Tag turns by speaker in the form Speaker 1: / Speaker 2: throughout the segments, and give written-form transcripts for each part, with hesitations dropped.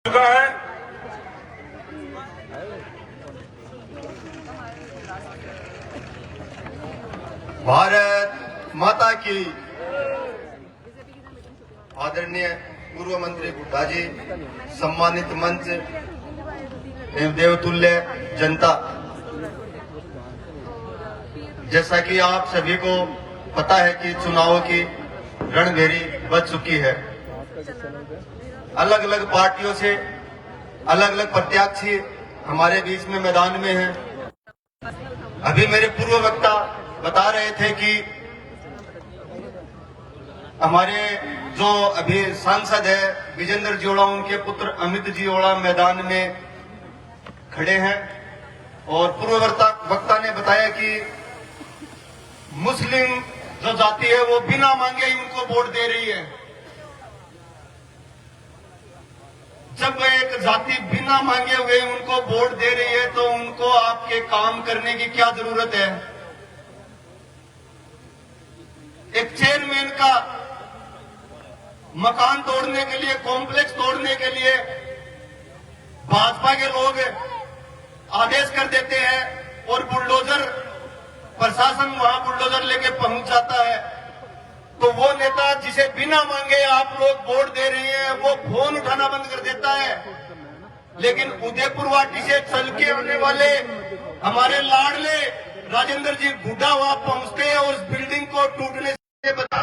Speaker 1: चुका है।
Speaker 2: भारत माता की। आदरणीय पूर्व मंत्री गुड्डा जी, सम्मानित मंच एवं देवतुल्य जनता, जैसा कि आप सभी को पता है कि चुनाव की रणभेरी बज चुकी है। अलग अलग पार्टियों से अलग अलग प्रत्याशी हमारे बीच में मैदान में हैं। अभी मेरे पूर्व वक्ता बता रहे थे कि हमारे जो अभी सांसद है विजेंद्र जी ओड़ा, उनके पुत्र अमित जी ओड़ा मैदान में खड़े हैं और पूर्व वक्ता ने बताया कि मुस्लिम जो जाति है वो बिना मांगे ही उनको वोट दे रही है। जब एक जाति बिना मांगे हुए उनको वोट दे रही है तो उनको आपके काम करने की क्या जरूरत है। एक चेयरमैन का मकान तोड़ने के लिए, कॉम्प्लेक्स तोड़ने के लिए भाजपा के लोग आदेश कर देते हैं और बुलडोजर प्रशासन वहां बुलडोजर लेके पहुंच जाता है, तो वो नेता जिसे बिना मांगे आप लोग वोट दे रहे हैं वो फोन उठाना बंद कर देता है। लेकिन उदयपुर वाटी से चल के आने वाले हमारे लाडले राजेंद्र जी गुड्डा वहां पहुंचते हैं और उस बिल्डिंग को टूटने से बता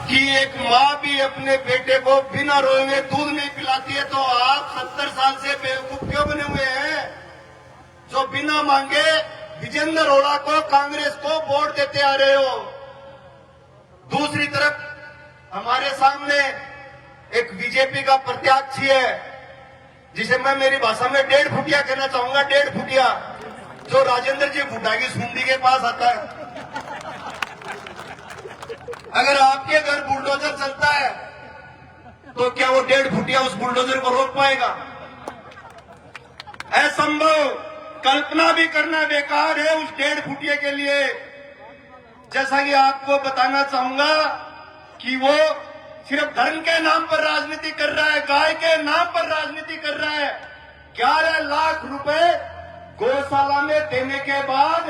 Speaker 2: कि एक माँ भी अपने बेटे को बिना रोए हुए दूध नहीं पिलाती है, तो आप 70 साल से बेवकूफ क्यों बने हुए हैं जो बिना मांगे विजेंद्र ओड़ा को, कांग्रेस को वोट देते आ रहे हो। दूसरी तरफ हमारे सामने एक बीजेपी का प्रत्याशी है जिसे मैं मेरी भाषा में 1.5 फुटिया कहना चाहूंगा। 1.5 फुटिया जो राजेंद्र जी गुड्डा की सुंडी के पास आता है। अगर आपके घर बुलडोजर चलता है तो क्या वो 1.5 फुटिया उस बुलडोजर को रोक पाएगा? असंभव, कल्पना भी करना बेकार है उस 1.5 फुटिया के लिए। जैसा कि आपको बताना चाहूंगा कि वो सिर्फ धर्म के नाम पर राजनीति कर रहा है, गाय के नाम पर राजनीति कर रहा है। 11 लाख रुपए गौशाला में देने के बाद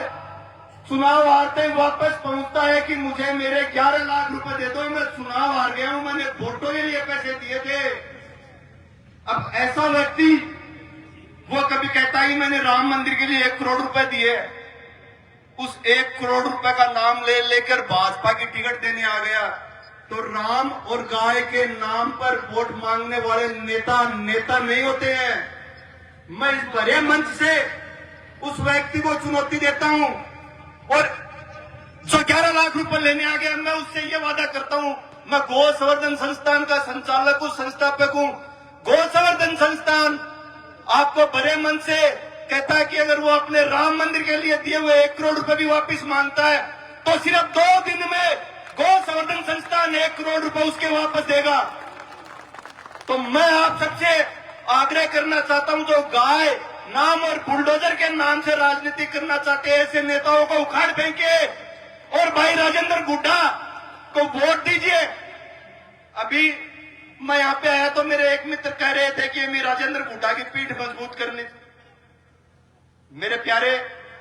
Speaker 2: चुनाव हारते वापस पहुंचता है कि मुझे मेरे 11 लाख रुपए दे दो, मैं चुनाव हार गया हूं, मैंने वोटों के लिए पैसे दिए थे। अब ऐसा व्यक्ति वो कभी कहता है मैंने राम मंदिर के लिए 1 करोड़ रुपए दिए, उस 1 करोड़ रुपए का नाम ले लेकर भाजपा की टिकट देने आ गया। तो राम और गाय के नाम पर वोट मांगने वाले नेता नेता नहीं होते हैं। मैं इस बड़े मंच से उस व्यक्ति को चुनौती देता हूं और जो 11 लाख रुपए लेने आ गया, मैं उससे ये वादा करता हूं, मैं गौ संवर्धन संस्थान का संचालक हूं, संस्थापक हूं। गौ संवर्धन संस्थान आपको बड़े मन से कहता है कि अगर वो अपने राम मंदिर के लिए दिए हुए 1 करोड़ रुपए भी वापस मांगता है तो सिर्फ 2 दिन में गौ संवर्धन संस्थान 1 करोड़ रुपए उसके वापस देगा। तो मैं आप सबसे आग्रह करना चाहता हूं, जो गाय नाम और बुलडोजर के नाम से राजनीति करना चाहते हैं, ऐसे नेताओं को उखाड़ फेंके और भाई राजेंद्र गुड्डा को वोट दीजिए। अभी मैं यहाँ पे आया तो मेरे एक मित्र कह रहे थे कि मैं राजेंद्र गुड्डा की पीठ मजबूत करनी। मेरे प्यारे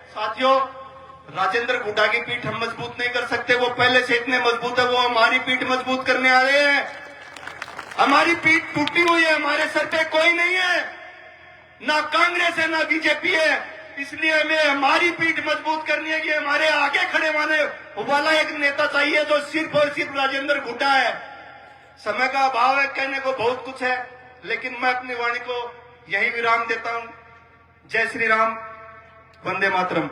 Speaker 2: साथियों, राजेंद्र गुड्डा की पीठ हम मजबूत नहीं कर सकते, वो पहले से इतने मजबूत है, वो हमारी पीठ मजबूत करने आ रहे हैं। हमारी पीठ टूटी हुई है, हमारे सर पे कोई नहीं है, ना कांग्रेस है ना बीजेपी है, इसलिए हमें हमारी पीठ मजबूत करनी है कि हमारे आगे खड़े वाला एक नेता चाहिए जो सिर्फ और सिर्फ राजेंद्र गुड्डा है। समय का अभाव है, कहने को बहुत कुछ है, लेकिन मैं अपनी वाणी को यही विराम देता हूं। जय श्री राम, वंदे मातरम।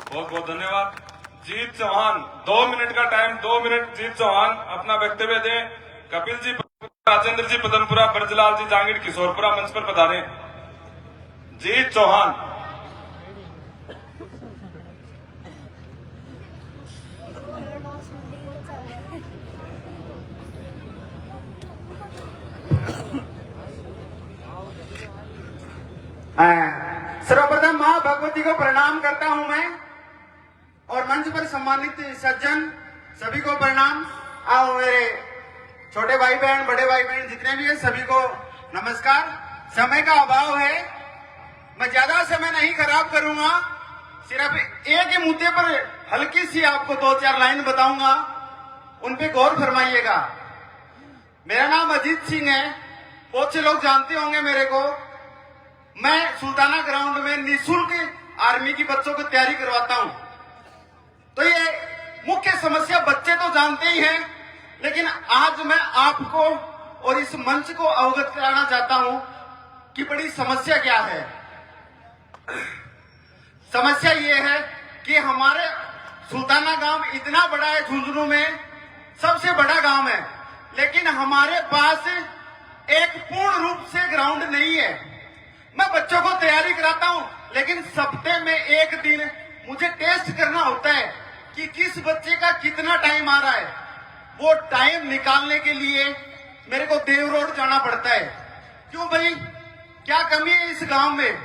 Speaker 1: बहुत बहुत धन्यवाद। जीत चौहान, 2 मिनट का टाइम, 2 मिनट जीत चौहान अपना वक्तव्य दें। कपिल जी, राजेंद्र जी पदनपुरा, ब्रजलाल जी जांगीर किशोरपुरा मंच पर पधारें। जीत चौहान।
Speaker 3: सर्वप्रथम मां भगवती को प्रणाम करता हूं मैं, और मंच पर सम्मानित सज्जन सभी को प्रणाम। आओ मेरे छोटे भाई बहन, बड़े भाई बहन जितने भी हैं सभी को नमस्कार। समय का अभाव है, मैं ज्यादा समय नहीं खराब करूंगा। सिर्फ एक ही मुद्दे पर हल्की सी आपको 2-4 लाइन बताऊंगा, उन पे गौर फरमाइएगा। मेरा नाम अजीत सिंह है, बहुत से लोग जानते होंगे मेरे को। मैं सुल्ताना ग्राउंड में निःशुल्क आर्मी की बच्चों को तैयारी करवाता हूं। तो ये मुख्य समस्या बच्चे तो जानते ही हैं, लेकिन आज मैं आपको और इस मंच को अवगत कराना चाहता हूं कि बड़ी समस्या क्या है। समस्या ये है कि हमारे सुल्ताना गांव इतना बड़ा है, झुंझुनू में सबसे बड़ा गांव है, लेकिन हमारे पास एक पूर्ण रूप से ग्राउंड नहीं है। मैं बच्चों को तैयारी कराता हूं, लेकिन सप्ताह में एक दिन मुझे टेस्ट करना होता है कि किस बच्चे का कितना टाइम आ रहा है। वो टाइम निकालने के लिए मेरे को देव रोड जाना पड़ता है। क्यों भाई, क्या कमी है इस गांव में,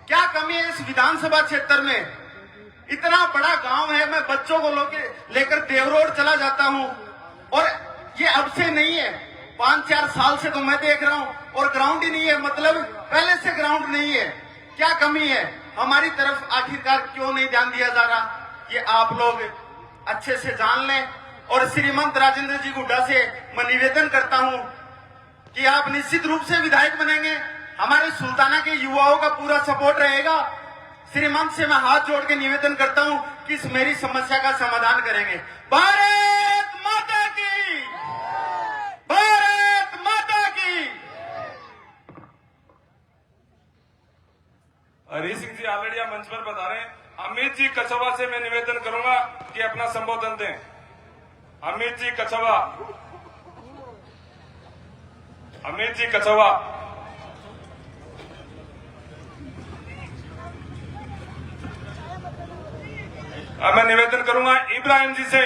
Speaker 3: क्या कमी है इस विधानसभा क्षेत्र में? इतना बड़ा गांव है, मैं बच्चों को लेकर देव रोड चला जाता हूं, और ये अब से नहीं है, 5-4 साल से तो मैं देख रहा हूं, और ग्राउंड ही नहीं है। मतलब पहले से ग्राउंड नहीं है। क्या कमी है हमारी तरफ, आखिरकार क्यों नहीं ध्यान दिया जा रहा, ये आप लोग अच्छे से जान लें। और श्रीमंत राजेंद्र जी गुड्डा से मैं निवेदन करता हूं कि आप निश्चित रूप से विधायक बनेंगे, हमारे सुल्ताना के युवाओं का पूरा सपोर्ट रहेगा। श्रीमंत से मैं हाथ जोड़ के निवेदन करता हूं कि इस मेरी समस्या का समाधान करेंगे। भारत माता की, भारत माता की।
Speaker 1: हरी सिंह जी ऑलरेडी मंच पर बता रहे हैं। अमित जी कछवा से मैं निवेदन करूंगा कि अपना संबोधन दें। अमित जी कछवा, अमित जी कछवा। अब मैं निवेदन करूंगा इब्राहिम जी से,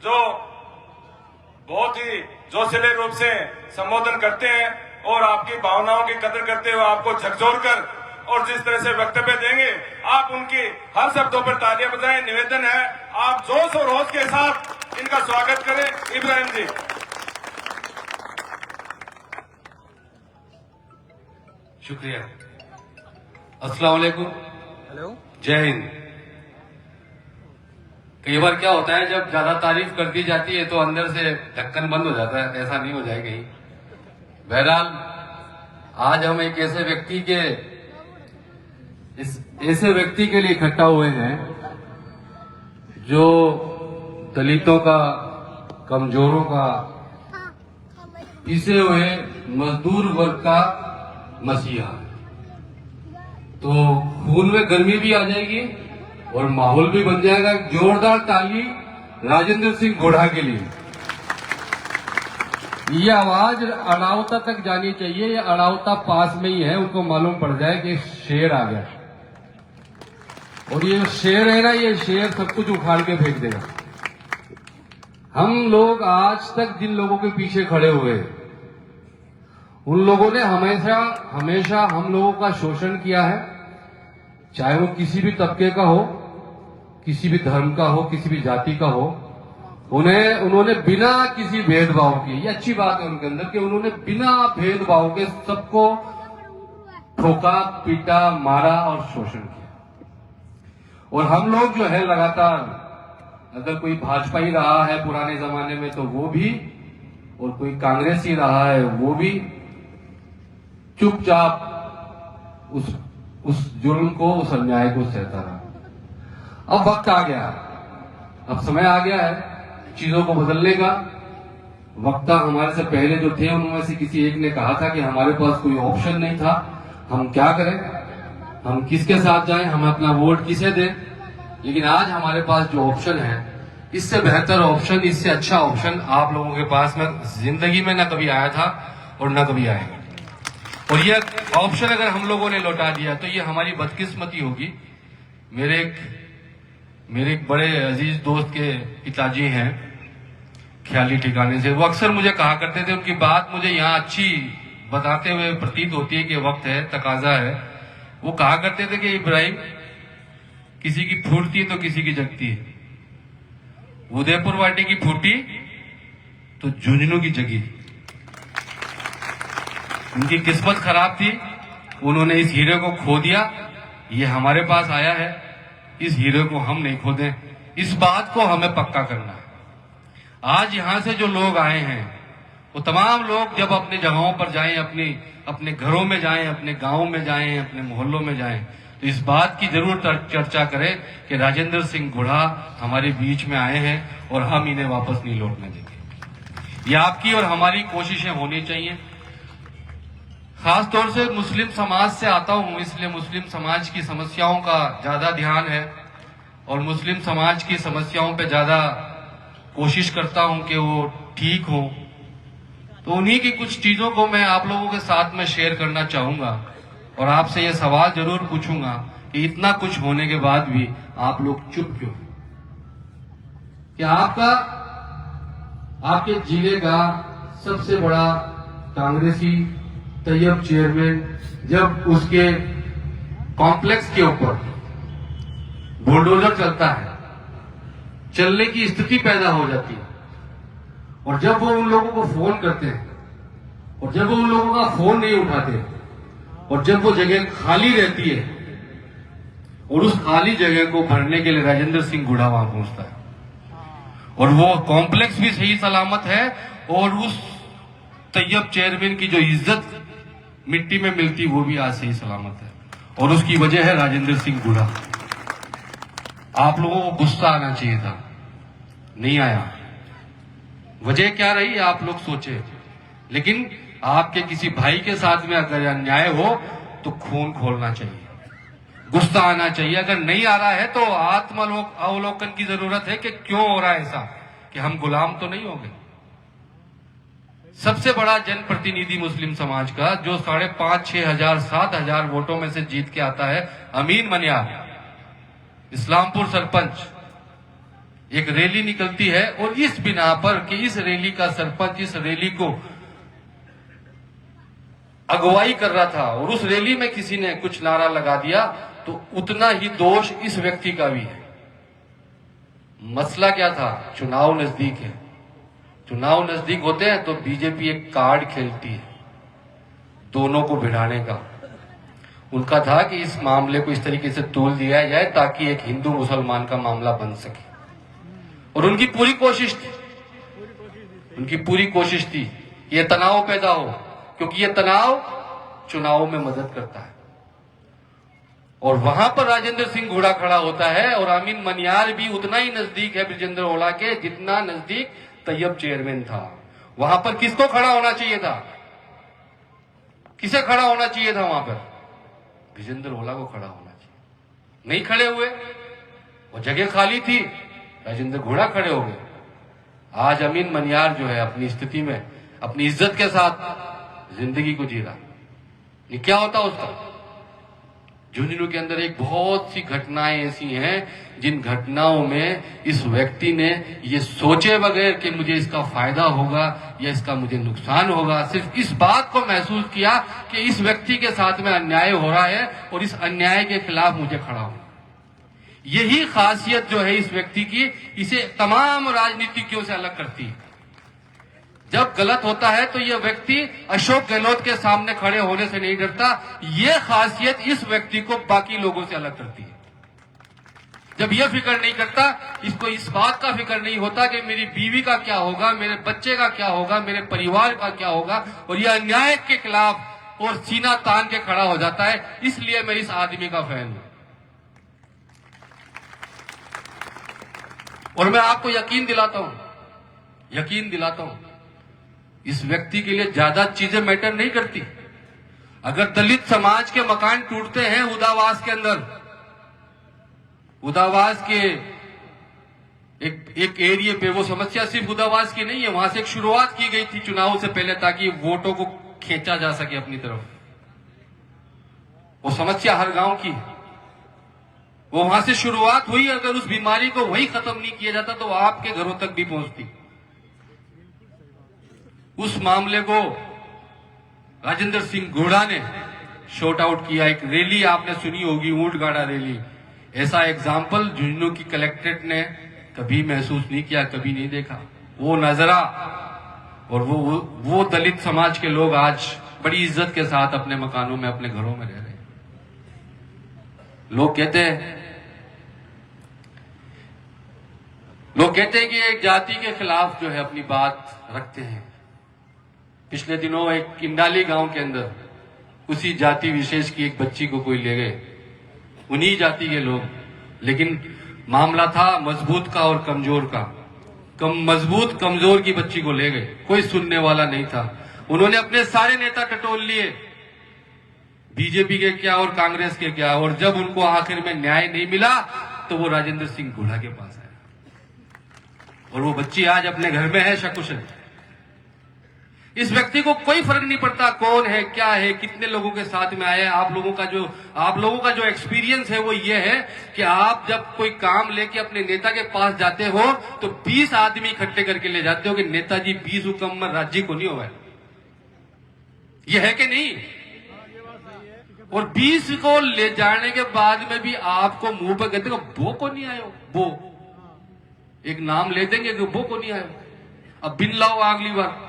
Speaker 1: जो बहुत ही जोशीले रूप से संबोधन करते हैं और आपकी भावनाओं की कदर करते हुए आपको झकझोर कर और जिस तरह से वक्तव्य देंगे, आप उनकी हर शब्दों पर तालियां बजाएं। निवेदन है, आप जोश और होश के साथ इनका स्वागत करें। इब्राहिम जी।
Speaker 4: शुक्रिया। अस्सलाम वालेकुम।
Speaker 5: हेलो।
Speaker 4: जय हिंद। कई बार क्या होता है, जब ज्यादा तारीफ कर दी जाती है तो अंदर से ढक्कन बंद हो जाता है, ऐसा नहीं हो जाए कहीं। बहरहाल आज हम एक ऐसे व्यक्ति के लिए इकट्ठा हुए हैं जो दलितों का, कमजोरों का, पिसे हुए मजदूर वर्ग का मसीहा। तो खून में गर्मी भी आ जाएगी और माहौल भी बन जाएगा। जोरदार ताली राजेंद्र सिंह गोढ़ा के लिए। ये आवाज अड़ावता तक जानी चाहिए, ये अड़ावता पास में ही है, उनको मालूम पड़ जाए कि शेर आ गया। और ये शेर है ना, ये शेर सब कुछ उखाड़ के फेंक देगा। हम लोग आज तक जिन लोगों के पीछे खड़े हुए, उन लोगों ने हमेशा हम लोगों का शोषण किया है, चाहे वो किसी भी तबके का हो, किसी भी धर्म का हो, किसी भी जाति का हो। उन्होंने बिना किसी भेदभाव के, ये अच्छी बात है उनके अंदर कि उन्होंने बिना भेदभाव के सबको ठोका, पीटा, मारा और शोषण किया। और हम लोग जो है लगातार, अगर कोई भाजपा ही रहा है पुराने जमाने में तो वो भी, और कोई कांग्रेस ही रहा है वो भी, चुपचाप उस जुर्म को, उस अन्याय को सहता रहा। अब वक्त आ गया, अब समय आ गया है चीजों को बदलने का। वक्ता हमारे से पहले जो थे, उनमें से किसी एक ने कहा था कि हमारे पास कोई ऑप्शन नहीं था, हम क्या करें, हम किसके साथ जाएं, हम अपना वोट किसे दें। लेकिन आज हमारे पास जो ऑप्शन है, इससे बेहतर ऑप्शन, इससे अच्छा ऑप्शन आप लोगों के पास में जिंदगी में न कभी आया था और न कभी आएगा। और ये ऑप्शन अगर हम लोगों ने लौटा दिया तो ये हमारी बदकिस्मती होगी। मेरे एक बड़े अजीज दोस्त के पिताजी हैं ख्याली ठिकाने से, वो अक्सर मुझे कहा करते थे, उनकी बात मुझे यहाँ अच्छी बताते हुए प्रतीत होती है कि वक्त है, तकाजा है। वो कहा करते थे कि इब्राहिम, किसी की फूटती है तो किसी की जगती है। उदयपुर वाटी की फूटी तो झुंझुनू की जगी। उनकी किस्मत खराब थी, उन्होंने इस हीरे को खो दिया। ये हमारे पास आया है, इस हीरे को हम नहीं खोदें, इस बात को हमें पक्का करना है। आज यहां से जो लोग आए हैं वो तमाम लोग जब अपनी जगहों पर जाएं, अपने घरों में जाएं, अपने गांव में जाएं, अपने मोहल्लों में जाएं, तो इस बात की जरूर चर्चा करें कि राजेंद्र सिंह गुढ़ा हमारे बीच में आए हैं और हम इन्हें वापस नहीं लौटने देंगे। ये आपकी और हमारी कोशिशें होनी चाहिए। खास तौर से मुस्लिम समाज से आता हूं, इसलिए मुस्लिम समाज की समस्याओं का ज्यादा ध्यान है और मुस्लिम समाज की समस्याओं पे ज्यादा कोशिश करता हूं कि वो ठीक हो। तो उन्हीं की कुछ चीजों को मैं आप लोगों के साथ में शेयर करना चाहूंगा और आपसे ये सवाल जरूर पूछूंगा कि इतना कुछ होने के बाद भी आप लोग चुप क्यों? क्या आपके जिले का सबसे बड़ा कांग्रेसी तैयब चेयरमैन जब उसके कॉम्प्लेक्स के ऊपर बुलडोजर चलता है, चलने की स्थिति पैदा हो जाती है, और जब वो उन लोगों को फोन करते हैं और जब वो उन लोगों का फोन नहीं उठाते और जब वो जगह खाली रहती है और उस खाली जगह को भरने के लिए राजेंद्र सिंह गुढ़ा वहां पहुंचता है और वो कॉम्प्लेक्स भी सही सलामत है और उस तैयब चेयरमैन की जो इज्जत मिट्टी में मिलती वो भी आज सही सलामत है और उसकी वजह है राजेंद्र सिंह गुढ़ा। आप लोगों को गुस्सा आना चाहिए था, नहीं आया। वजह क्या रही आप लोग सोचे, लेकिन आपके किसी भाई के साथ में अगर अन्याय हो तो खून खोलना चाहिए, गुस्सा आना चाहिए। अगर नहीं आ रहा है तो अवलोकन की जरूरत है कि क्यों हो रहा है ऐसा, कि हम गुलाम तो नहीं हो गए। सबसे बड़ा जनप्रतिनिधि मुस्लिम समाज का जो 5,500, 6,000, 7,000 वोटों में से जीत के आता है, अमीन मनियार, इस्लामपुर सरपंच, एक रैली निकलती है और इस बिना पर कि इस रैली का सरपंच इस रैली को अगुवाई कर रहा था और उस रैली में किसी ने कुछ नारा लगा दिया तो उतना ही दोष इस व्यक्ति का भी है। मसला क्या था? चुनाव नजदीक है, चुनाव नजदीक होते हैं तो बीजेपी एक कार्ड खेलती है दोनों को भिड़ाने का। उनका था कि इस मामले को इस तरीके से तोल दिया जाए ताकि एक हिंदू मुसलमान का मामला बन सके, और उनकी पूरी कोशिश थी ये तनाव पैदा हो, क्योंकि ये तनाव चुनाव में मदद करता है। और वहां पर राजेंद्र सिंह गुढ़ा खड़ा होता है और अमीन मनियार भी उतना ही नजदीक है ब्रिजेंद्र ओला के जितना नजदीक तैयब चेयरमैन था। वहां पर किसको खड़ा होना चाहिए था? किसे खड़ा होना चाहिए था वहां पर? ब्रिजेंद्र ओला को खड़ा होना चाहिए। नहीं खड़े हुए, वो जगह खाली थी, राजेंद्र गुढ़ा खड़े हो गए। आज अमीन मनियार जो है अपनी स्थिति में अपनी इज्जत के साथ जिंदगी को जी रहा। ये क्या होता उसका? झुंझुनू के अंदर एक बहुत सी घटनाएं ऐसी हैं जिन घटनाओं में इस व्यक्ति ने ये सोचे बगैर कि मुझे इसका फायदा होगा या इसका मुझे नुकसान होगा, सिर्फ इस बात को महसूस किया कि इस व्यक्ति के साथ में अन्याय हो रहा है और इस अन्याय के खिलाफ मुझे खड़ा हो। यही खासियत जो है इस व्यक्ति की, इसे तमाम राजनीतिज्ञों से अलग करती है। जब गलत होता है तो यह व्यक्ति अशोक गहलोत के सामने खड़े होने से नहीं डरता। यह खासियत इस व्यक्ति को बाकी लोगों से अलग करती है। जब यह फिक्र नहीं करता, इसको इस बात का फिक्र नहीं होता कि मेरी बीवी का क्या होगा, मेरे बच्चे का क्या होगा, मेरे परिवार का क्या होगा, और यह अन्याय के खिलाफ और सीना तान के खड़ा हो जाता है। इसलिए मैं इस आदमी का फैन हूं और मैं आपको यकीन दिलाता हूं इस व्यक्ति के लिए ज्यादा चीजें मैटर नहीं करती। अगर दलित समाज के मकान टूटते हैं उदावास के अंदर, उदावास के एक एरिया पे, वो समस्या सिर्फ उदावास की नहीं है, वहां से एक शुरुआत की गई थी चुनाव से पहले ताकि वोटों को खींचा जा सके अपनी तरफ। वो समस्या हर गांव की है, वो वहां से शुरुआत हुई। अगर उस बीमारी को वही खत्म नहीं किया जाता तो आपके घरों तक भी पहुंचती। उस मामले को राजेंद्र सिंह गुढ़ा ने शॉर्ट आउट किया। एक रैली आपने सुनी होगी, ऊंट गाड़ा रैली। ऐसा एग्जाम्पल झुंझुनू की कलेक्ट्रेट ने कभी महसूस नहीं किया, कभी नहीं देखा। वो नजरा और वो दलित समाज के लोग आज बड़ी इज्जत के साथ अपने मकानों में, अपने घरों में रह रहे हैं। लोग कहते हैं कि एक जाति के खिलाफ जो है अपनी बात रखते हैं। पिछले दिनों एक किंडाली गांव के अंदर उसी जाति विशेष की एक बच्ची को कोई ले गए, उन्हीं जाति के लोग, लेकिन मामला था मजबूत का और कमजोर का। मजबूत कमजोर की बच्ची को ले गए, कोई सुनने वाला नहीं था। उन्होंने अपने सारे नेता टटोल लिए, बीजेपी के क्या और कांग्रेस के क्या, और जब उनको आखिर में न्याय नहीं मिला तो वो राजेंद्र सिंह घोड़ा के पास आए, और वो बच्ची आज अपने घर में है सकुशल। इस व्यक्ति को कोई फर्क नहीं पड़ता कौन है, क्या है, कितने लोगों के साथ में आए। आप लोगों का जो एक्सपीरियंस है वो ये है कि आप जब कोई काम लेके अपने नेता के पास जाते हो तो 20 आदमी इकट्ठे करके ले जाते हो कि नेताजी 20 हुक्म में राज्य को नहीं होगा, ये है कि नहीं? और 20 को ले जाने के बाद में भी आपको मुंह पर कहते हो वो को नहीं आयो, वो एक नाम ले देंगे कि वो को नहीं आयो, अब बिन लाओ अगली बार।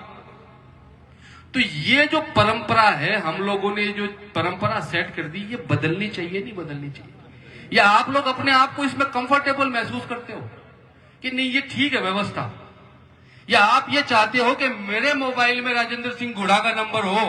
Speaker 4: तो ये जो परंपरा है, हम लोगों ने जो परंपरा सेट कर दी, ये बदलनी चाहिए, नहीं बदलनी चाहिए? या आप लोग अपने आप को इसमें कंफर्टेबल महसूस करते हो कि नहीं ये ठीक है व्यवस्था? या आप ये चाहते हो कि मेरे मोबाइल में राजेंद्र सिंह घोड़ा का नंबर हो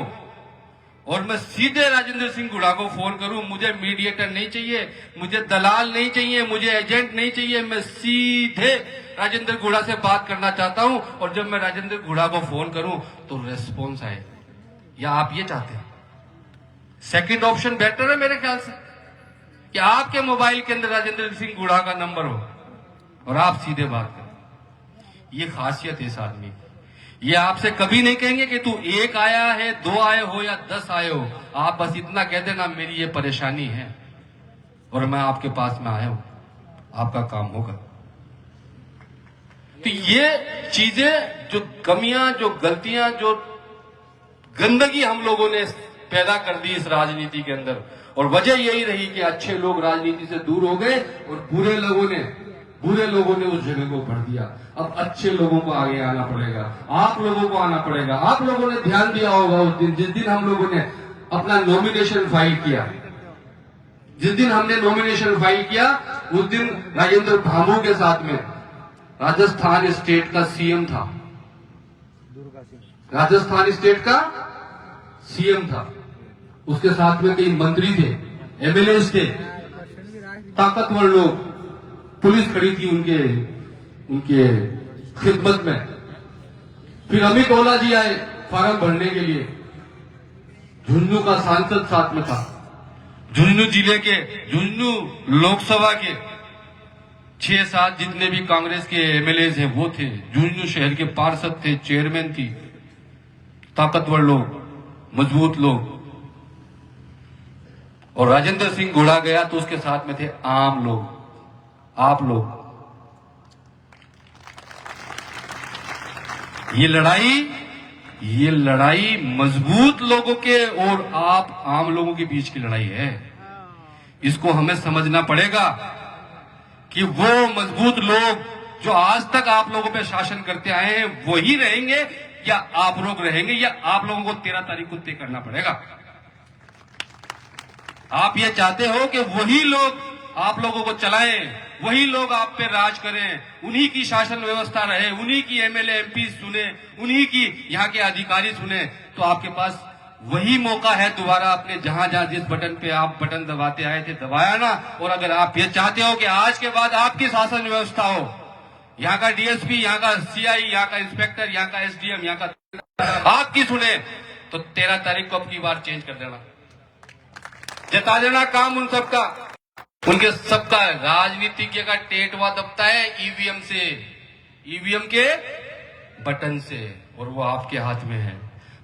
Speaker 4: और मैं सीधे राजेंद्र सिंह घोड़ा को फोन करूं? मुझे मीडिएटर नहीं चाहिए, मुझे दलाल नहीं चाहिए, मुझे एजेंट नहीं चाहिए, मैं सीधे राजेंद्र घोड़ा से बात करना चाहता हूं, और जब मैं राजेंद्र घोड़ा को फोन करूं तो रेस्पॉन्स आए। या आप ये चाहते हैं? सेकंड ऑप्शन बेटर है मेरे ख्याल से, कि आपके मोबाइल के अंदर राजेंद्र सिंह घोड़ा का नंबर हो और आप सीधे बात करें। ये खासियत है इस आदमी की। ये आपसे कभी नहीं कहेंगे कि तू 1 आया है, 2 आए हो या 10 आए हो। आप बस इतना कह देना मेरी ये परेशानी है और मैं आपके पास में आया हूं, आपका काम होगा। तो ये चीजें, जो कमियां, जो गलतियां, जो गंदगी हम लोगों ने पैदा कर दी इस राजनीति के अंदर, और वजह यही रही कि अच्छे लोग राजनीति से दूर हो गए और बुरे लोगों ने उस जगह को भर दिया। अब अच्छे लोगों को आगे आना पड़ेगा, आप लोगों को आना पड़ेगा। आप लोगों ने ध्यान दिया होगा उस दिन, जिस दिन हम लोगों ने अपना नॉमिनेशन फाइल किया, जिस दिन हमने नॉमिनेशन फाइल किया उस दिन राजेंद्र भामू के साथ में राजस्थान स्टेट का सीएम था, राजस्थान स्टेट का सीएम था। उसके साथ में कई मंत्री थे, एमएलए थे, ताकतवर लोग, पुलिस खड़ी थी उनके खिदमत में। फिर अमित ओला जी आए फार्म भरने के लिए, झुंझुनू का सांसद साथ में था, झुंझुनू जिले के, झुंझुनू लोकसभा के 6-7 जितने भी कांग्रेस के एमएलए हैं वो थे, झुंझुनू शहर के पार्षद थे, चेयरमैन थी, ताकतवर लोग, मजबूत लोग। और राजेंद्र सिंह घोड़ा गया तो उसके साथ में थे आम लोग, आप लोग। ये लड़ाई मजबूत लोगों के और आप आम लोगों के बीच की लड़ाई है। इसको हमें समझना पड़ेगा कि वो मजबूत लोग जो आज तक आप लोगों पे शासन करते आए हैं वही रहेंगे या आप लोग रहेंगे, या आप लोगों को 13 तारीख को तय करना पड़ेगा। आप ये चाहते हो कि वही लोग आप लोगों को चलाएं, वही लोग आप पे राज करें, उन्हीं की शासन व्यवस्था रहे, उन्हीं की एमएलए एमपी सुने, उन्हीं की यहाँ के अधिकारी सुने, तो आपके पास वही मौका है दोबारा अपने जहां जिस बटन पे आप बटन दबाते आए थे दबाया ना। और अगर आप ये चाहते हो कि आज के बाद आपकी शासन व्यवस्था हो, यहाँ का डीएसपी, यहाँ का सीआई, यहाँ का इंस्पेक्टर, यहाँ का एसडीएम, यहाँ का आपकी सुने, तो 13 तारीख को अब की बार चेंज कर देना, जता देना काम उन सबका, उनके सबका। राजनीतिज्ञ का टेटवा दबता है ईवीएम से, ईवीएम के बटन से, और वो आपके हाथ में है।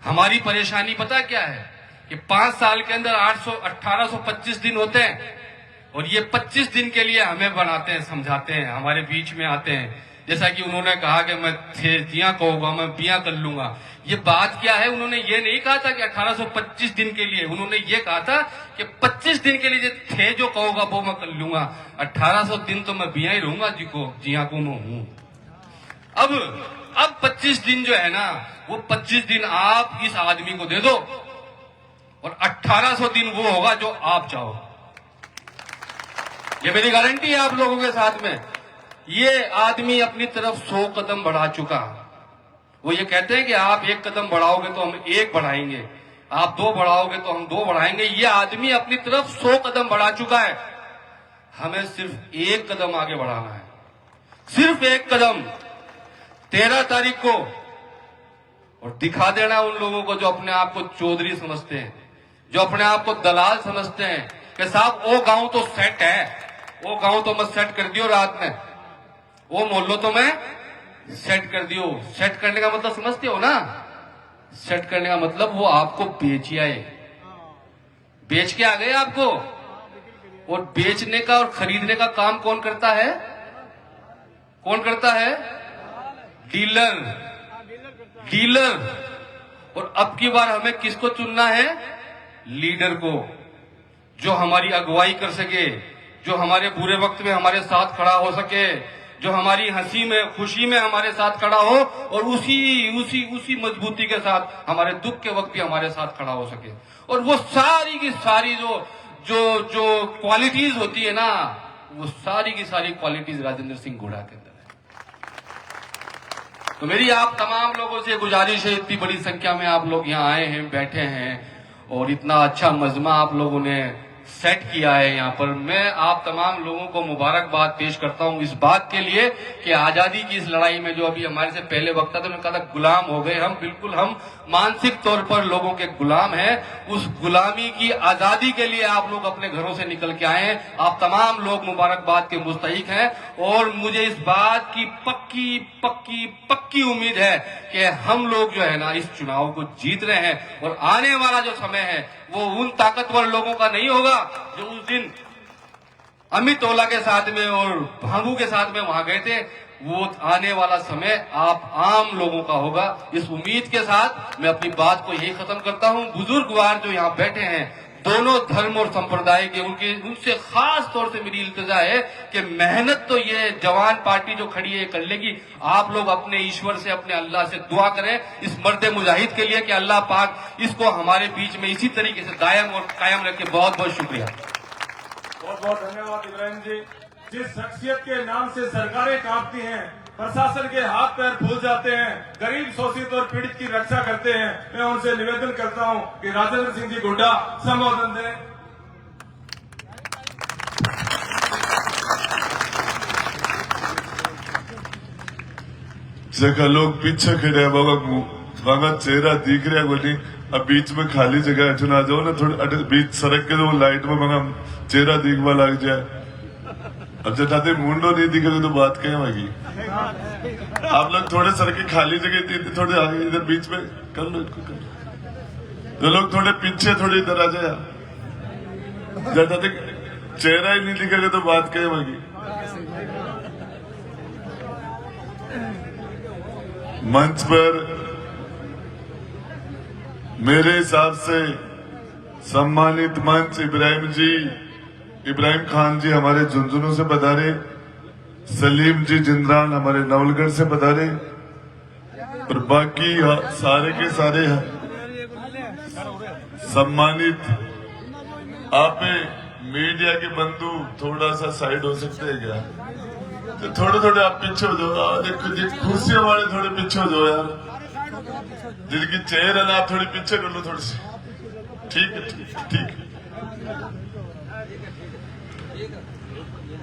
Speaker 4: हमारी परेशानी पता क्या है कि 5 साल के अंदर 1825 दिन होते हैं, और ये 25 दिन के लिए हमें बनाते हैं, समझाते हैं, हमारे बीच में आते हैं। जैसा कि उन्होंने कहा कि मैं थिया कहूंगा, मैं बिया कर लूंगा। ये बात क्या है? उन्होंने ये नहीं कहा था कि 1825 दिन के लिए, उन्होंने ये कहा था कि 25 दिन के लिए थे जो कहूंगा वो मैं कर लूंगा, 1800 दिन तो मैं बिया ही रहूंगा जिया को मैं हूं। अब 25 दिन जो है ना, वो 25 दिन आप इस आदमी को दे दो, और 1800 दिन वो होगा जो आप चाहो। ये मेरी गारंटी है आप लोगों के साथ में। ये आदमी अपनी तरफ 100 कदम बढ़ा चुका। वो ये कहते हैं कि आप 1 कदम बढ़ाओगे तो हम 1 बढ़ाएंगे, आप 2 बढ़ाओगे तो हम 2 बढ़ाएंगे। ये आदमी अपनी तरफ 100 कदम बढ़ा चुका है। हमें सिर्फ 1 कदम आगे बढ़ाना है, सिर्फ 1 कदम 13 तारीख को, और दिखा देना उन लोगों को जो अपने आप को चौधरी समझते हैं, जो अपने आप को दलाल समझते हैं कि साहब वो गांव तो सेट है, वो गांव तो मैं सेट कर दियो रात में, वो मोहल्लो तो मैं सेट कर दियो। सेट करने का मतलब समझते हो ना? सेट करने का मतलब वो आपको बेच आए, बेच के आ गए आपको। और बेचने का और खरीदने का काम कौन करता है? कौन करता है? Dealer, dealer. और अब की बार हमें किसको चुनना है? लीडर को, जो हमारी अगुवाई कर सके, जो हमारे बुरे वक्त में हमारे साथ खड़ा हो सके, जो हमारी हंसी में खुशी में हमारे साथ खड़ा हो, और उसी मजबूती के साथ हमारे दुख के वक्त भी हमारे साथ खड़ा हो सके। और वो सारी की सारी जो क्वालिटीज होती है ना, वो सारी की सारी क्वालिटीज राजेंद्र सिंह घोड़ा के अंदर है। तो मेरी आप तमाम लोगों से गुजारिश है, इतनी बड़ी संख्या में आप लोग यहाँ आए हैं, बैठे हैं, और इतना अच्छा मजमा आप लोगों ने सेट किया है यहाँ पर। मैं आप तमाम लोगों को मुबारकबाद पेश करता हूँ इस बात के लिए कि आजादी की इस लड़ाई में जो अभी हमारे से पहले वक्त था, तो उन्होंने कहा था गुलाम हो गए हम। बिल्कुल हम मानसिक तौर पर लोगों के गुलाम हैं। उस गुलामी की आजादी के लिए आप लोग अपने घरों से निकल के आए हैं। आप तमाम लोग मुबारकबाद के मुस्तहिक हैं, और मुझे इस बात की पक्की पक्की पक्की उम्मीद है कि हम लोग जो है ना इस चुनाव को जीत रहे हैं। और आने वाला जो समय है वो उन ताकतवर लोगों का नहीं होगा जो उस दिन अमित ओला के साथ में और भांगू के साथ में वहां गए थे। वो आने वाला समय आप आम लोगों का होगा। इस उम्मीद के साथ मैं अपनी बात को यही खत्म करता हूं। बुजुर्गवार जो यहाँ बैठे हैं, दोनों धर्म और संप्रदाय के, उनसे खास तौर से मेरी इल्तिजा है कि मेहनत तो ये जवान पार्टी जो खड़ी है कर लेगी। आप लोग अपने ईश्वर से, अपने अल्लाह से दुआ करें इस मर्द मुजाहिद के लिए कि अल्लाह पाक इसको हमारे बीच में इसी तरीके से दायम और कायम रखे। बहुत बहुत शुक्रिया।
Speaker 1: बहुत बहुत धन्यवाद इब्राहिम जी। जिस शख्सियत के नाम से सरकारें कांपती हैं, प्रशासन के हाथ पैर फूल जाते हैं, गरीब शोषित और पीड़ित की रक्षा करते हैं, मैं उनसे निवेदन करता हूं कि राजेंद्र सिंह जी गुड्डा संबोधन दें।
Speaker 5: जगह लोग पीछे खड़े हैं, बाबा चेहरा दिख रहा है बोली। अब बीच में खाली जगह है, चुना जाओ ना थोड़ी बीच सड़क के, तो लाइट में मंगा चेहरा दिखवा लग जाए। अब जब मुंडो नहीं दिखेगा तो बात क्या होगी? आप लोग थोड़े सड़क की खाली जगह थोड़े आगे इधर बीच में कर लो, इसको कर लो। तो लोग थोड़े पीछे, थोड़े इधर आ जाए। जब तक चेहरा ही नहीं दिखेगा तो बात क्या होगी? मंच पर मेरे हिसाब से सम्मानित मंच इब्राहिम खान जी हमारे झुंझुनू से पधारे, सलीम जी जिंद्रान हमारे नवलगढ़ से पधारे, और बाकी सारे के सारे सम्मानित। आप मीडिया के बंधु थोड़ा सा साइड हो सकते हैं क्या? तो थोड़े आप पीछे हो जाओ। देखो जी कुर्सियों वाले थोड़े पीछे हो जाओ यार, जिनकी चेयर है ना आप थोड़ी पीछे कर लो थोड़ी सी। ठीक है, ठीक है।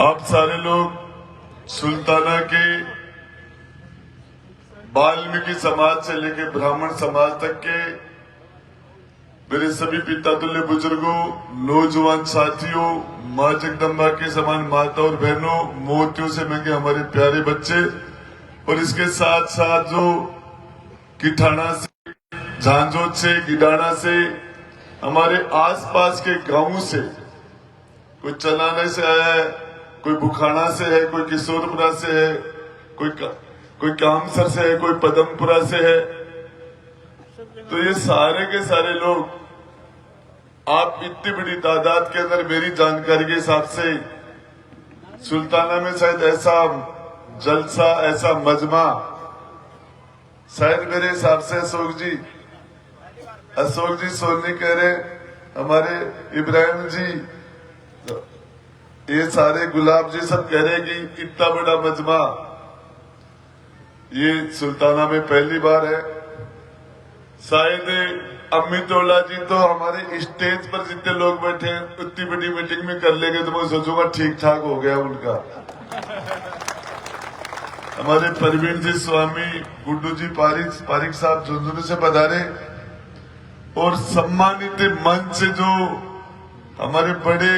Speaker 5: आप सारे लोग सुल्ताना के वाल्मीकि समाज से लेकर ब्राह्मण समाज तक के मेरे सभी पिता तुल्य बुजुर्गों, नौजवान साथियों, मां जगदम्बा के समान माता और बहनों, मोतियों से महंगे हमारे प्यारे बच्चे, और इसके साथ साथ जो किठाना से, झांझों से, गिडाना से, हमारे आसपास के गांवों से, कोई चलाने से आया है, कोई बुखाना से है, कोई किशोरपुरा से है, कोई कामसर से है, कोई पदमपुरा से है। तो ये सारे के सारे लोग आप इतनी बड़ी तादाद के अंदर, मेरी जानकारी के हिसाब से सुल्ताना में शायद ऐसा जलसा, ऐसा मजमा शायद मेरे हिसाब से अशोक जी सोनी कह रहे हमारे इब्राहिम जी, ये सारे गुलाब जी सब कह रहे हैं कि इतना बड़ा मजमा ये सुल्ताना में पहली बार है। शायद अमित ओला जी तो हमारे स्टेज पर जितने लोग बैठे हैं उतनी बड़ी मीटिंग में कर लेंगे तो मैं सोचूंगा ठीक ठाक हो गया उनका। हमारे परवीन जी स्वामी, गुड्डू जी पारिक साहब झुंझुनू से पधारे और सम्मानित मंच से जो हमारे बड़े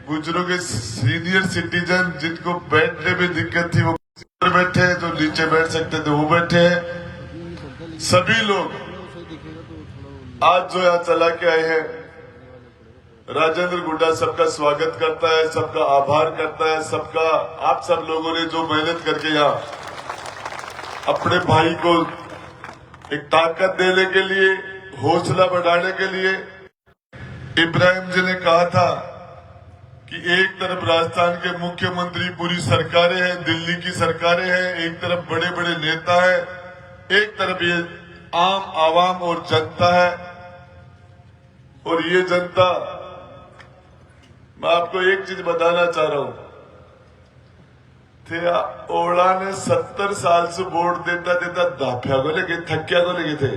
Speaker 5: बुजुर्ग सीनियर सिटीजन जिनको बैठने में दिक्कत थी वो बैठे हैं, जो नीचे बैठ सकते थे वो बैठे हैं। सभी लोग आज जो यहाँ चला के आए हैं, राजेंद्र गुड्डा सबका स्वागत करता है, सबका आभार करता है, सबका आप सब लोगों ने जो मेहनत करके यहाँ अपने भाई को एक ताकत देने के लिए, हौसला बढ़ाने के लिए। इब्राहिम जी ने कहा था कि एक तरफ राजस्थान के मुख्यमंत्री, पूरी सरकारें हैं, दिल्ली की सरकारें हैं, एक तरफ बड़े बड़े नेता है, एक तरफ ये आम आवाम और जनता है। और ये जनता, मैं आपको एक चीज बताना चाह रहा हूं, थे ओला ने 70 साल से वोट देता देता दाफिया को लेके, थक्या को लेके थे।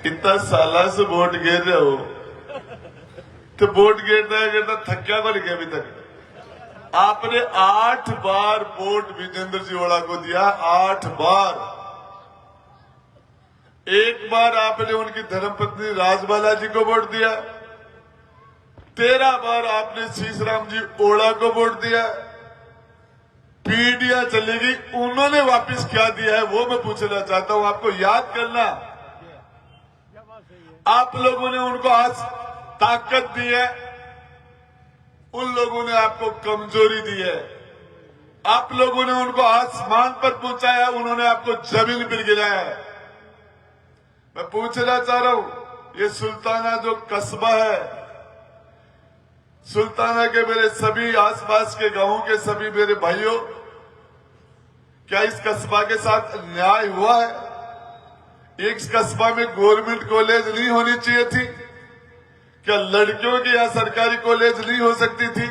Speaker 5: इतना साल से वोट गिर रहे हो तो वोट गिरता थक्या को लेके अभी तक। आपने 8 बार वोट विजेंद्र जी ओला को दिया, 8 बार। एक बार आपने उनकी धर्मपत्नी राजबाला जी को वोट दिया, 13 बार आपने शीशराम जी ओला को वोट दिया। पीढ़ियां चलेगी, उन्होंने वापस क्या दिया है वो मैं पूछना चाहता हूं। आपको याद करना, आप लोगों ने उनको आज ताकत दी है, उन लोगों ने आपको कमजोरी दी है। आप लोगों ने उनको आसमान पर पहुंचाया, उन्होंने आपको जमीन पर गिराया है। मैं पूछना चाह रहा हूं, ये सुल्ताना जो कस्बा है, सुल्ताना के मेरे सभी आसपास के गांवों के सभी मेरे भाइयों, क्या इस कस्बा के साथ न्याय हुआ है? इस कस्बा में गवर्नमेंट कॉलेज नहीं होनी चाहिए थी क्या? लड़कियों की यहाँ सरकारी कॉलेज नहीं हो सकती थी?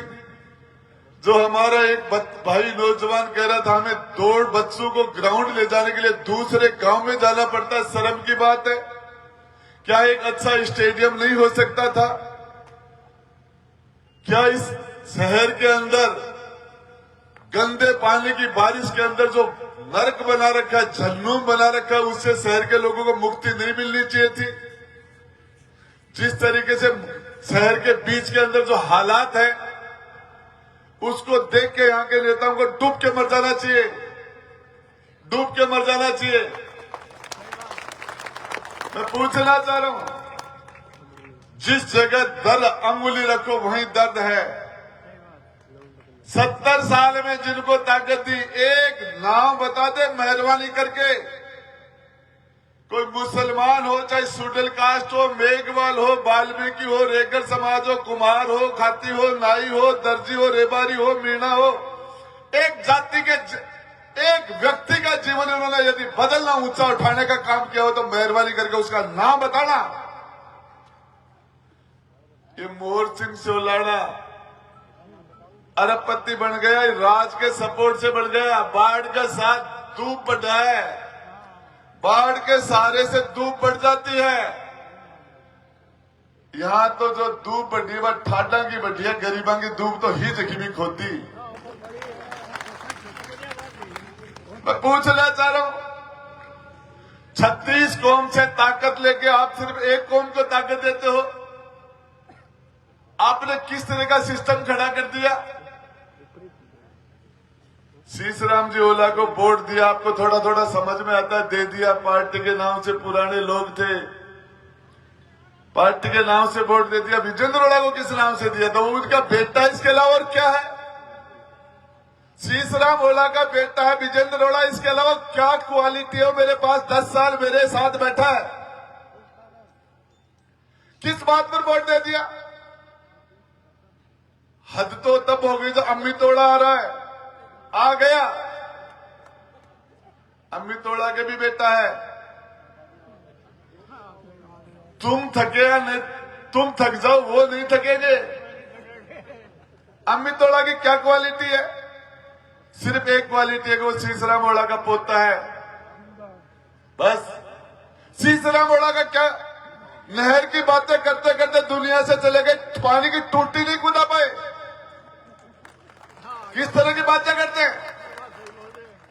Speaker 5: जो हमारा एक भाई नौजवान कह रहा था हमें 2 बच्चों को ग्राउंड ले जाने के लिए दूसरे गांव में जाना पड़ता है, शर्म की बात है। क्या एक अच्छा स्टेडियम नहीं हो सकता था? क्या इस शहर के अंदर गंदे पानी की बारिश के अंदर जो नरक बना रखा है, जहन्नुम बना रखा है, उससे शहर के लोगों को मुक्ति नहीं मिलनी चाहिए थी? जिस तरीके से शहर के बीच के अंदर जो हालात है, उसको देख के यहाँ के नेताओं को डूब के मर जाना चाहिए, डूब के मर जाना चाहिए। मैं पूछना चाह रहा हूं, जिस जगह दर्द अंगुली रखो वहीं दर्द है। 70 साल में जिनको ताकत दी, एक नाम बता दे मेहरबानी करके। कोई मुसलमान हो, चाहे शुडल कास्ट हो, मेघवाल हो, वाल्मीकि हो, रेगर समाज हो, कुमार हो, खाती हो, नाई हो, दर्जी हो, रेबारी हो, मीणा हो, एक जाति के एक व्यक्ति का जीवन उन्होंने यदि बदलना, ऊंचा उठाने का काम किया हो तो मेहरबानी करके उसका नाम बताना। ये मोर सिंह सोलाना अरबपति बन गया, राज के सपोर्ट से बन गया। बाढ़ का साथ धूप बढ़ा है, बाढ़ के सहारे से धूप बढ़ जाती है। यहां तो जो धूप बढ़ी वह ठाडा की बढ़ी है, गरीबों की धूप तो ही जखीमी खोती। मैं पूछना चाह रहा हूं, 36 कौम से ताकत लेके आप सिर्फ एक कौम को ताकत देते हो। आपने किस तरह का सिस्टम खड़ा कर दिया? शीशराम जी ओला को वोट दिया, आपको थोड़ा थोड़ा समझ में आता है, दे दिया। पार्टी के नाम से पुराने लोग थे, पार्टी के नाम से वोट दे दिया। विजेंद्र ओला को किस नाम से दिया था? वो उनका बेटा है, इसके अलावा और क्या है? शीशराम ओला का बेटा है विजेंद्र ओला, इसके अलावा क्या क्वालिटी है? मेरे पास 10 साल मेरे साथ बैठा है, किस बात पर वोट दे दिया? हद तो तब हो गई जो अमित ओला आ रहा है, आ गया। अमित ओला के भी बेटा है, तुम थके या नहीं, तुम थक जाओ, वो नहीं थकेंगे। अमित तोड़ा की क्या क्वालिटी है? सिर्फ एक क्वालिटी है कि वो सीसराम ओड़ा का पोता है, बस। सीसराम ओड़ा का क्या, नहर की बातें करते करते दुनिया से चले गए, पानी की टूटी नहीं कूदा पाए। किस तरह की बातें करते हैं?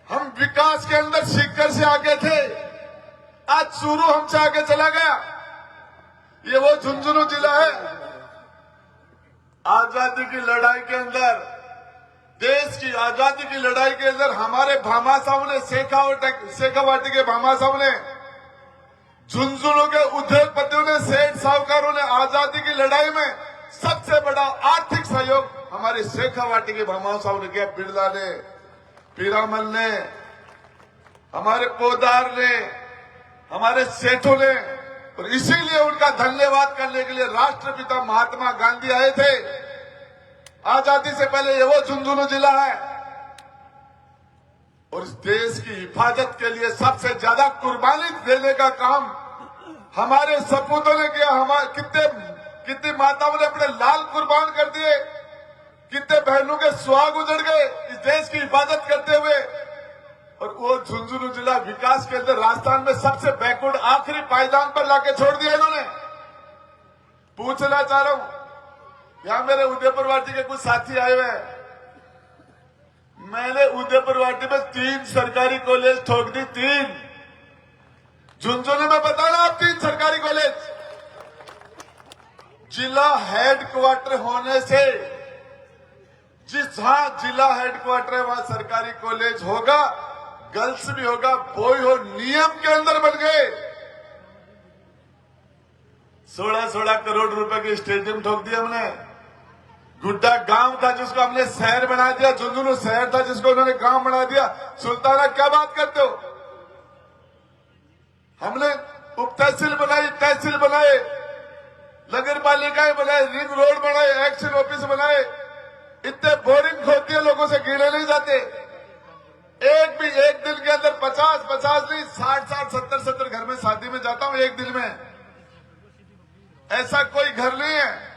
Speaker 5: हम विकास के अंदर सीकर से आगे थे, आज चूरू हमसे आगे चला गया। ये वो झुंझुनू जिला है, आजादी की लड़ाई के अंदर, देश की आजादी की लड़ाई के अंदर हमारे भामाशाहों ने, शेखावाटी के भामाशाहों ने, झुंझुनू के उद्योगपतियों ने, सेठ साहूकारों ने आजादी की लड़ाई में सबसे बड़ा आर्थिक सहयोग हमारे शेखावाटी के भामाशाहों ने किया। बिरला ने, पीरामल ने, हमारे पोदार ने, हमारे सेठों ने, और इसीलिए उनका धन्यवाद करने के लिए राष्ट्रपिता महात्मा गांधी आए थे। आजादी से पहले ये वो झुंझुनू जिला है, और इस देश की हिफाजत के लिए सबसे ज्यादा कुर्बानी देने का काम हमारे सपूतों ने किया। हमारे कितनी माताओं ने अपने लाल कुर्बान कर दिए, कितने बहनों के सुहाग उजड़ गए इस देश की हिफाजत करते हुए। और वो झुंझुनू जिला विकास के अंदर राजस्थान में सबसे बैकवर्ड, आखिरी पायदान पर लाके छोड़ दिया इन्होंने। पूछना चाह रहा हूं, यहां मेरे उदयपुर वाटी के कुछ साथी आए हुए हैं। मैंने उदयपुर वाटी में 3 सरकारी कॉलेज ठोक दी, 3। झुंझुनू में बताना आप 3 सरकारी कॉलेज। जिला हेडक्वार्टर होने से, जहां जिला हेडक्वार्टर है वहां सरकारी कॉलेज होगा, गर्ल्स भी होगा, बॉय हो, नियम के अंदर बन गए। 16-16 करोड़ रुपए के स्टेडियम ठोक दिया हमने। गुड्डा गांव था जिसको हमने शहर बना दिया, झुंझुनू शहर था जिसको उन्होंने गांव बना दिया। सुल्ताना क्या बात करते हो? हमने उप तहसील बनाई, तहसील बनाए, नगर पालिकाएं बनाए, रिंग रोड बनाए, एक्शन ऑफिस बनाए। इतने बोरिंग होती है, लोगों से गिने नहीं जाते। एक दिन के अंदर 50 नहीं, 60 70 घर में शादी में जाता हूं एक दिन में। ऐसा कोई घर नहीं है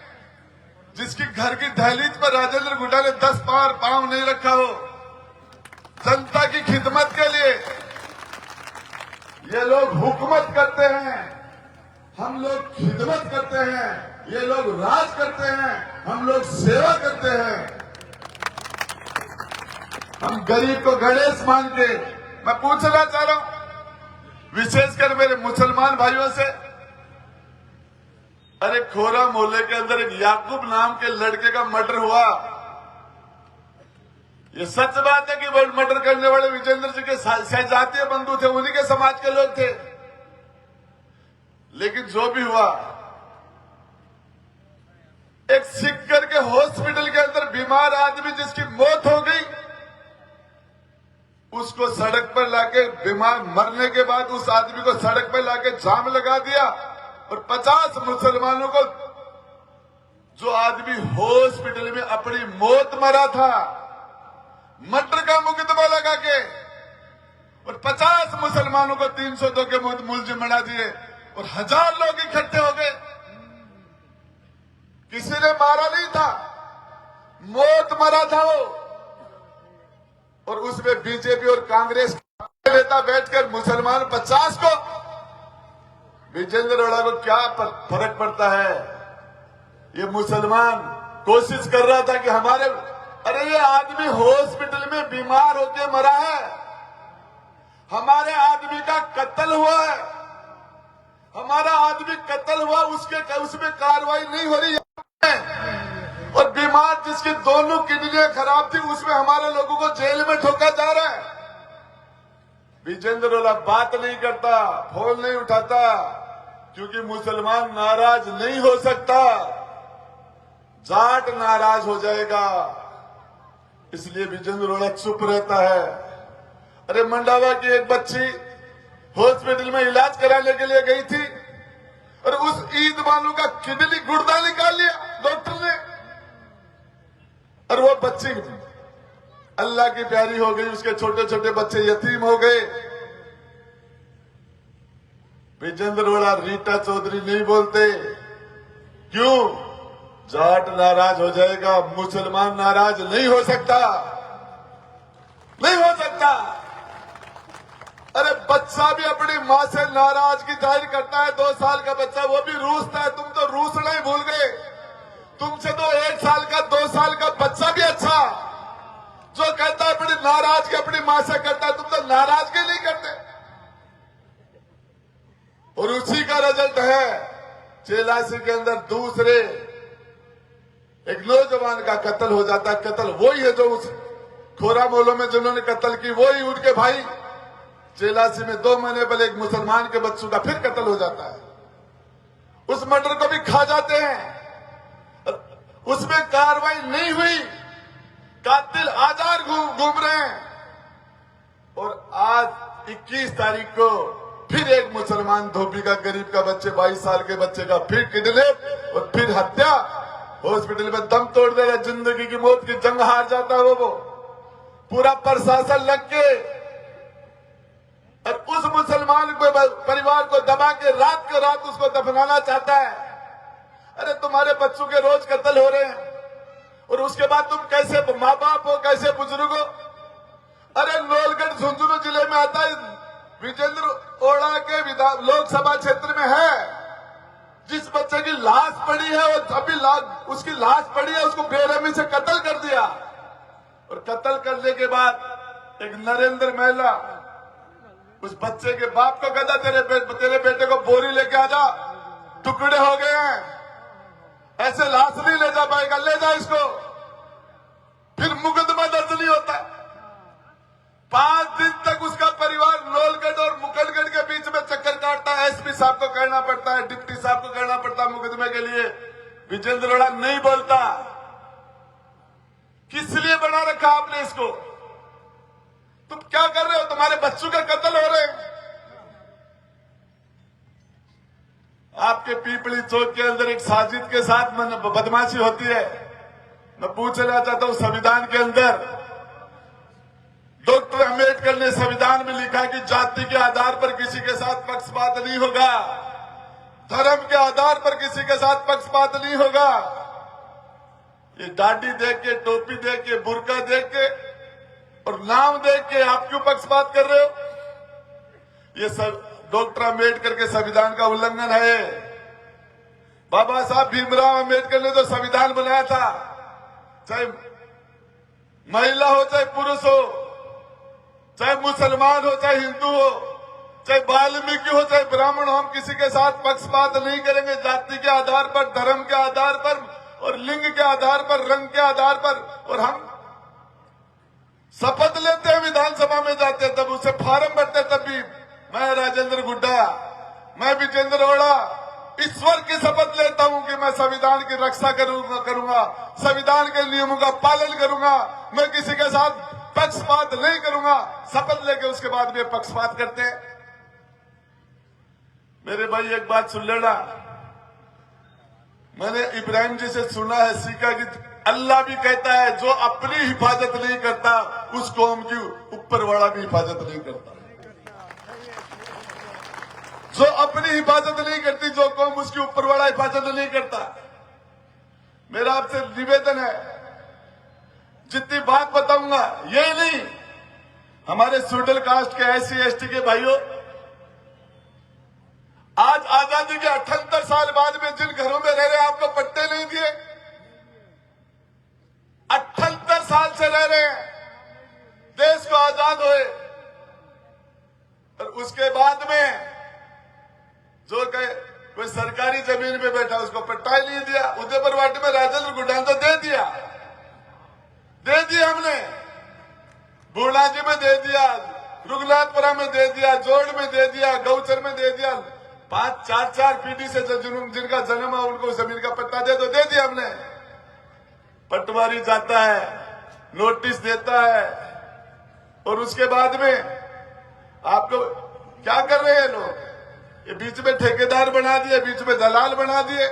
Speaker 5: जिसकी घर की दहलीज पर राजेंद्र गुड्डा ने 10 पांव नहीं रखा हो। जनता की खिदमत के लिए ये लोग हुकूमत करते हैं, हम लोग खिदमत करते हैं। ये लोग राज करते हैं, हम लोग सेवा करते हैं। हम गरीब को गणेश मान के। मैं पूछना चाह रहा हूं विशेषकर मेरे मुसलमान भाइयों से, अरे खोरा मोहल्ले के अंदर एक याकूब नाम के लड़के का मर्डर हुआ। ये सच बात है कि वो मर्डर करने वाले विजेंद्र जी के सहजातीय बंधु थे, उन्हीं के समाज के लोग थे। लेकिन जो भी हुआ, एक सिक्कर के हॉस्पिटल के अंदर बीमार आदमी जिसकी मौत हो गई, उसको सड़क पर लाके, बीमार मरने के बाद उस आदमी को सड़क पर लाके जाम लगा दिया। और 50 मुसलमानों को, जो आदमी हॉस्पिटल में अपनी मौत मरा था, मर्डर का मुकदमा लगा के, और 50 मुसलमानों को 302 के मुलजिम बना दिए, और 1000 लोग इकट्ठे हो गए। किसी ने मारा नहीं था, मौत मरा था वो। और उसमें बीजेपी और कांग्रेस नेता बैठकर मुसलमान 50 को, विजेंद्र ओड़ा को क्या फर्क पड़ता है? ये मुसलमान कोशिश कर रहा था कि हमारे, अरे ये आदमी हॉस्पिटल में बीमार होकर मरा है, हमारे आदमी का कत्ल हुआ है, हमारा आदमी कत्ल हुआ, उसमें कार्रवाई नहीं हो रही है। और बीमार जिसकी दोनों किडनियां खराब थी, उसमें हमारे लोगों को जेल में ठोका जा रहा है। विजेंद्र ओड़ा बात नहीं करता, फोन नहीं उठाता, क्योंकि मुसलमान नाराज नहीं हो सकता, जाट नाराज हो जाएगा, इसलिए विजेंद्र ओड़ा चुप रहता है। अरे मंडावा की एक बच्ची हॉस्पिटल में इलाज कराने के लिए गई थी, और उस ईद बानू का किडनी गुर्दा निकाल लिया डॉक्टर ने, और वो बच्ची अल्लाह की प्यारी हो गई, उसके छोटे छोटे बच्चे यतीम हो गए। विजेंद्र ओड़ा रीटा चौधरी नहीं बोलते। क्यों? जाट नाराज हो जाएगा, मुसलमान नाराज नहीं हो सकता, नहीं हो सकता। अरे बच्चा भी अपनी मां से नाराजगी जाहिर करता है। 2 साल का बच्चा वो भी रूसता है। तुम तो रूसना ही भूल गए। तुमसे तो 1 साल का 2 साल का बच्चा भी अच्छा जो कहता है अपनी नाराजगी अपनी मां से करता है। तुम तो नाराजगी नहीं करते। और उसी का रिजल्ट है 86 के अंदर दूसरे एक नौजवान का कत्ल हो जाता है। कत्ल वही है जो उस खोरा मोलो में जिन्होंने कत्ल की, वही उनके भाई 86 में 2 महीने पहले एक मुसलमान के बच्चों का फिर कत्ल हो जाता है। उस मर्डर को भी खा जाते हैं। उसमें कार्रवाई नहीं हुई, कातिल आजाद घूम रहे हैं। और आज 21 तारीख को फिर एक मुसलमान धोबी का गरीब का बच्चे 22 साल के बच्चे का फिर किडनैप और फिर हत्या। हॉस्पिटल में दम तोड़ दे रहा, जिंदगी की मौत की जंग हार जाता है वो। पूरा प्रशासन लग के और उस मुसलमान को परिवार को दबा के रात के रात उसको दफनाना चाहता है। अरे तुम्हारे बच्चों के रोज कत्ल हो रहे हैं और उसके बाद तुम कैसे माँ बाप हो, कैसे बुजुर्ग हो? अरे लोलगढ़ झुंझुनू जिले में आता है, विजेंद्र ओड़ा के लोकसभा क्षेत्र में है। जिस बच्चे की लाश पड़ी है वो अभी उसकी लाश पड़ी है, उसको बेरहमी से कत्ल कर दिया। और कत्ल करने के बाद एक नरेंद्र महिला उस बच्चे के बाप को कहता तेरे बेटे को बोरी लेके आ जा, टुकड़े हो गए हैं, ऐसे लाश नहीं ले जा पाएगा, ले जा इसको। फिर मुकदमा दर्ज नहीं होता। 5 दिन तक उसका परिवार लोलगढ़ और मुकलगढ़ के बीच में चक्कर काटता है। एसपी साहब को कहना पड़ता है, डिप्टी साहब को कहना पड़ता है मुकदमे के लिए। विजेंद्र ओड़ा नहीं बोलता। किस लिए बना रखा आपने इसको? तुम क्या कर रहे हो? तुम्हारे बच्चों का कत्ल हो रहे हैं। आपके पीपली चौक के अंदर एक साजिद के साथ बदमाशी होती है। मैं पूछना चाहता हूं, संविधान के अंदर डॉक्टर अंबेडकर ने संविधान में लिखा कि जाति के आधार पर किसी के साथ पक्षपात नहीं होगा, धर्म के आधार पर किसी के साथ पक्षपात नहीं होगा। ये दाढ़ी देख के, टोपी देख के, बुर्का देख के और नाम देख के आप क्यों पक्षपात कर रहे हो? ये सब डॉक्टर अंबेडकर के संविधान का उल्लंघन है। बाबा साहब भीमराव अंबेडकर ने जो संविधान बनाया था, चाहे महिला हो चाहे पुरुष हो, चाहे मुसलमान हो चाहे हिंदू हो, चाहे वाल्मीकि हो चाहे ब्राह्मण हो, हम किसी के साथ पक्षपात नहीं करेंगे। जाति के आधार पर, धर्म के आधार पर और लिंग के आधार पर, रंग के आधार पर। और हम शपथ लेते हैं, विधानसभा में जाते हैं, तब उसे फार्म भरते, तब भी मैं राजेंद्र गुड्डा, मैं विजेंद्र ओड़ा ईश्वर की शपथ लेता हूं कि मैं संविधान की रक्षा करूंगा, संविधान के नियमों का पालन करूंगा, मैं किसी के साथ पक्षपात नहीं करूंगा। शपथ लेके उसके बाद भी पक्षपात करते हैं। मेरे भाई एक बात सुन लेना, मैंने इब्राहिम जी से सुना है, सीखा कि अल्लाह भी कहता है जो अपनी हिफाजत नहीं करता उस कौम की ऊपर वाला भी हिफाजत नहीं करता। जो अपनी हिफाजत नहीं करती जो कौम, उसकी ऊपर वाला हिफाजत नहीं करता। मेरा आपसे निवेदन है, जितनी बात बताऊंगा ये नहीं, हमारे शेड्यूल कास्ट के SC ST के भाइयों, आज आजादी के 78 साल बाद में जिन घरों में रह रहे हैं, आपको पट्टे नहीं दिए। 78 साल से रह रहे हैं, देश को आजाद हुए, और उसके बाद में जो कहे कोई सरकारी जमीन पे बैठा उसको पट्टा ही नहीं दिया। उदयपुर वाटी में राजेंद्र गुड्डा तो दे दिया हमने, बूढ़ाजी में दे दिया, रुगनाथपुरा में दे दिया, जोड़ में दे दिया, गौचर में दे दिया। 5-4 पीढ़ी से जिनका जन्म है उनको जमीन का पट्टा दे दिया हमने। पटवारी जाता है, नोटिस देता है, और उसके बाद में आपको क्या कर रहे हैं लोग? ये बीच में ठेकेदार बना दिए, बीच में दलाल बना दिए।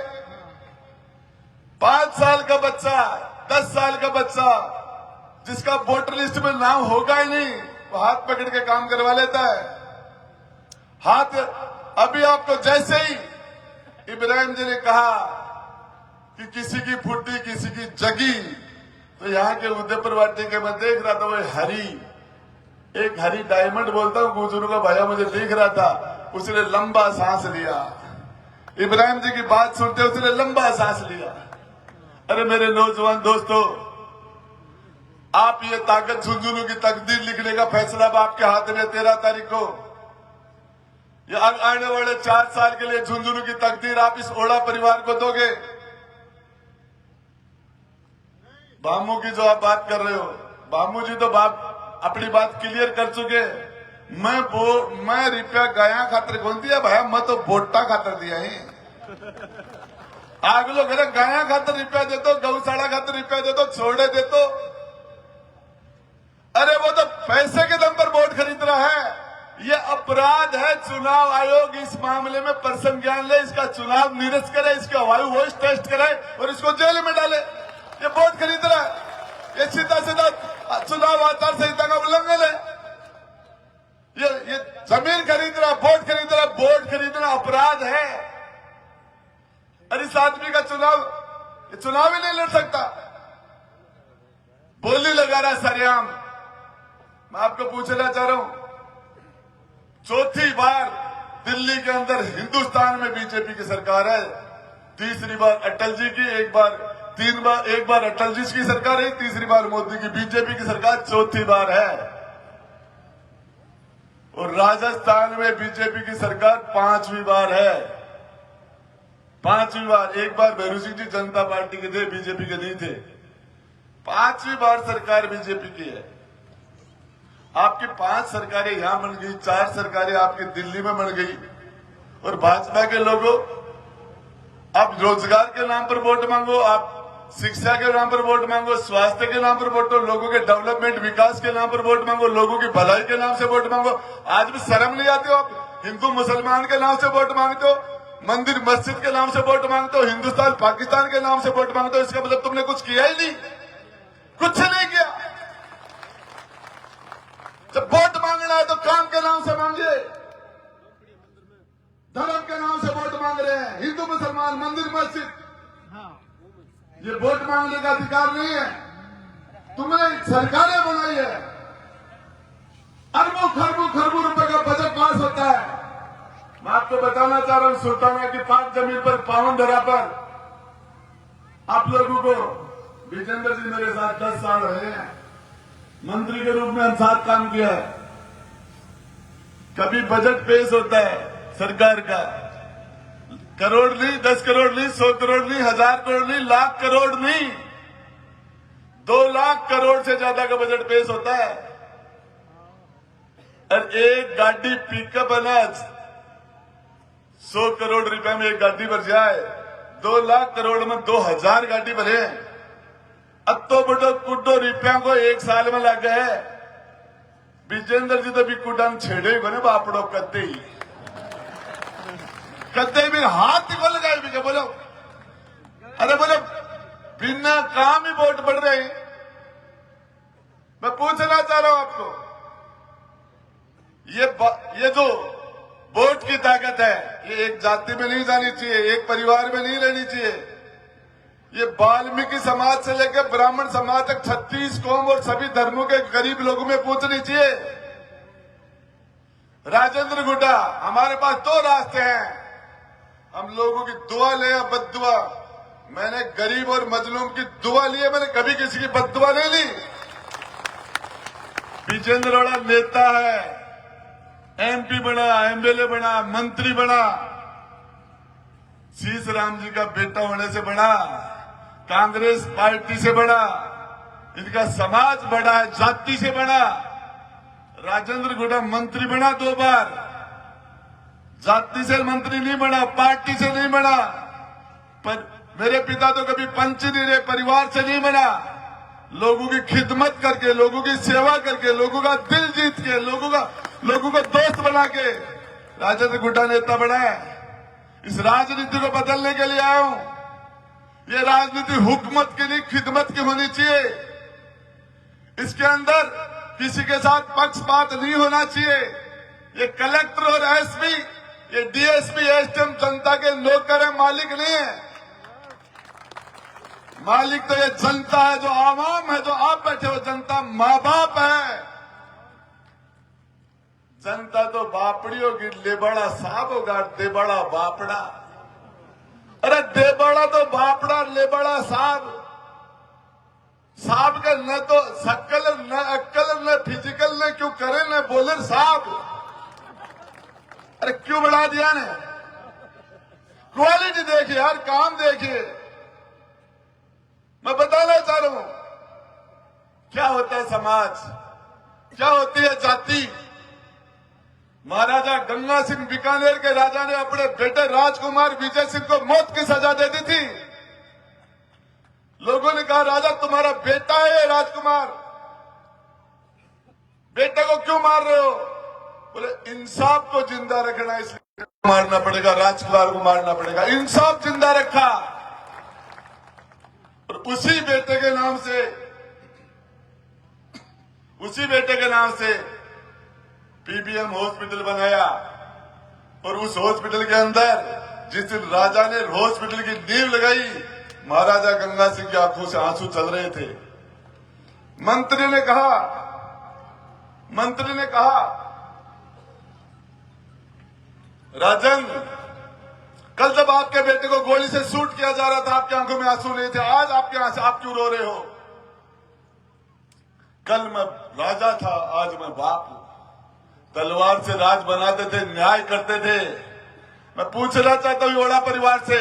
Speaker 5: 5 साल का बच्चा, 10 साल का बच्चा जिसका वोटर लिस्ट में नाम होगा ही नहीं, वो हाथ पकड़ के काम करवा लेता है। हाथ अभी आपको जैसे ही इब्राहिम जी ने कहा कि किसी की फुटी किसी की जगी, तो यहाँ के उदयपुर वाटी के मैं देख रहा था वो एक हरी डायमंड बोलता हूँ गुजरू का भैया मुझे दिख रहा था, उसने लंबा सांस लिया। इब्राहिम जी की बात सुनते उसने लंबा सांस लिया। अरे मेरे नौजवान दोस्तों, आप ये ताकत झुंझुनू की तकदीर लिखने का फैसला अब आपके हाथ में 13 तारीख को। ये आने वाले 4 साल के लिए झुंझुनू की तकदीर आप इस ओड़ा परिवार को दोगे। बामू की जो आप बात कर रहे हो, बामू जी तो बाप अपनी बात क्लियर कर चुके। मैं रुपया गया खातर कौन दिया भाई, मैं तो वोटा खातर दिया ही। आग लोग गया खातर रुपया दे दो, गौशाला खातर रुपया दे दो, छोड़े दे दो। अरे वो तो पैसे के दम पर वोट खरीद रहा है। ये अपराध है। चुनाव आयोग इस मामले में पर्सन ज्ञान ले, इसका चुनाव निरस्त करे, इसका वायु वॉइस टेस्ट करे और इसको जेल में डाले। ये वोट खरीद रहा है, ये सीधा सीधा चुनाव आचार संहिता का उल्लंघन है। ये जमीन खरीद रहा, वोट खरीद रहा, वोट खरीदना अपराध है। अरे इस आदमी का चुनाव ही नहीं लड़ सकता, बोली लगा रहा सरेआम। मैं आपको पूछना चाह रहा हूं, चौथी बार दिल्ली के अंदर हिंदुस्तान में बीजेपी की सरकार है। तीसरी बार अटल जी की, एक बार अटल जी की सरकार है, तीसरी बार मोदी की। बीजेपी की सरकार चौथी बार है। और राजस्थान में बीजेपी की सरकार 5वीं बार है। 5वीं बार। एक बार भैरू सिंह जी जनता पार्टी के थे, बीजेपी के नहीं थे। 5वीं बार सरकार बीजेपी की है। आपकी 5 सरकारें यहां बन गई, 4 सरकारें आपकी दिल्ली में बन गई। और भाजपा के लोगों, आप रोजगार के नाम पर वोट मांगो, आप शिक्षा के नाम पर वोट मांगो, स्वास्थ्य के नाम पर वोट मांगो, लोगों के डेवलपमेंट विकास के नाम पर वोट मांगो, लोगों की भलाई के नाम से वोट मांगो। आज भी शर्म नहीं आती हो? आप हिंदू मुसलमान के नाम से वोट मांगते हो, मंदिर मस्जिद के नाम से वोट मांगते हो, हिंदुस्तान पाकिस्तान के नाम से वोट मांगते हो। इसका मतलब तुमने कुछ किया ही नहीं, कुछ नहीं किया। जब वोट मांगना है तो काम के नाम से मांगिए। धर्म के नाम से वोट मांग रहे हैं, हिंदू मुसलमान मंदिर मस्जिद, ये वोट मांगने का अधिकार नहीं है। तुम्हें सरकारें बनाई है, अरबों खरबों रुपए का बजट पास होता है। मैं आपको बताना चाह रहा हूं, सुल्ताना की पाक जमीन पर, पावन धरा पर आप लोगों को, विजेंद्र जी मेरे साथ 10 साल रहे हैं, मंत्री के रूप में हम साथ काम किया है। कभी बजट पेश होता है सरकार का, करोड़ नहीं, 10 करोड़ नहीं, 100 करोड़ नहीं, 1000 करोड़ नहीं, लाख करोड़ नहीं, 2 लाख करोड़ से ज्यादा का बजट पेश होता है। और एक गाड़ी पिकअप अनाज 100 करोड़ रुपए में एक गाड़ी भर जाए, 2 लाख करोड़ में 2000 गाड़ी भरे। अत्तो बड़ो कुड्डो रुपया को 1 साल में लग गए। विजेंद्र जी तो भी कुडान छेड़े को बापड़ो कद्दे भी हाथ ही खोल गए भी बोलो। अरे बोलो बिना काम ही वोट बढ़ रहे हैं। मैं पूछना चाह रहा हूं आपको, ये जो वोट की ताकत है, ये एक जाति में नहीं जानी चाहिए, एक परिवार में नहीं रहनी चाहिए। ये वाल्मीकि समाज से लेकर ब्राह्मण समाज तक 36 कौम और सभी धर्मों के गरीब लोगों में पहुंचनी चाहिए। राजेंद्र गुड्डा, हमारे पास 2 रास्ते हैं, हम लोगों की दुआ ले या बद्दुआ। मैंने गरीब और मजलूम की दुआ ली है, मैंने कभी किसी की बद्दुआ नहीं ली। विजेंद्र बड़ा नेता है, एमपी बना, एमएलए बना, मंत्री बना, शीश राम जी का बेटा होने से बड़ा, कांग्रेस पार्टी से बड़ा, इनका समाज बड़ा है, जाति से बड़ा। राजेंद्र गुड्डा मंत्री बना 2 बार, जाति से मंत्री नहीं बना, पार्टी से नहीं बना। पर मेरे पिता तो कभी पंच नहीं रहे, परिवार से नहीं बना। लोगों की खिदमत करके, लोगों की सेवा करके, लोगों का दिल जीत के, लोगों को दोस्त बना के राजेंद्र गुड्डा नेता बना है। इस राजनीति को बदलने के लिए आया हूं। ये राजनीति हुकूमत की नहीं, खिदमत की होनी चाहिए। इसके अंदर किसी के साथ पक्षपात नहीं होना चाहिए। ये कलेक्टर और एसपी ये डीएसपी एसडीएम जनता के नौकर है, मालिक नहीं है। मालिक तो ये जनता है, जो आवाम है, जो आप बैठे हो जनता माँ बाप है। जनता तो बापड़ी होगी, लेबड़ा साहब होगा, देबड़ा बापड़ा। अरे देबड़ा तो बापड़ा, लेबड़ा साहब। साहब का न तो शक्ल न अक्ल न फिजिकल न क्यों करे न बोले साहब। अरे क्यों बढ़ा दिया ने? क्वालिटी देखिए यार, काम देखिए। मैं बताना चाह रहा हूं क्या होता है समाज, क्या होती है जाति। महाराजा गंगा सिंह बीकानेर के राजा ने अपने बेटे राजकुमार विजय सिंह को मौत की सजा दे दी थी। लोगों ने कहा राजा तुम्हारा बेटा है ये राजकुमार, बेटे को क्यों मार रहे हो? बोले इंसाफ को जिंदा रखना इसलिए मारना पड़ेगा, राजकुमार को मारना पड़ेगा। इंसाफ जिंदा रखा और उसी बेटे के नाम से पीबीएम हॉस्पिटल बनाया। और उस हॉस्पिटल के अंदर जिस दिन राजा ने हॉस्पिटल की नींव लगाई, महाराजा गंगा सिंह की आंखों से आंसू चल रहे थे। मंत्री ने कहा राजन, कल जब आपके बेटे को गोली से शूट किया जा रहा था आपकी आंखों में आंसू नहीं थे, आज आपके आंसू आप क्यों रो रहे हो? कल मैं राजा था, आज मैं बाप हूं। तलवार से राज बनाते थे, न्याय करते थे। मैं पूछना चाहता हूं ओड़ा परिवार से,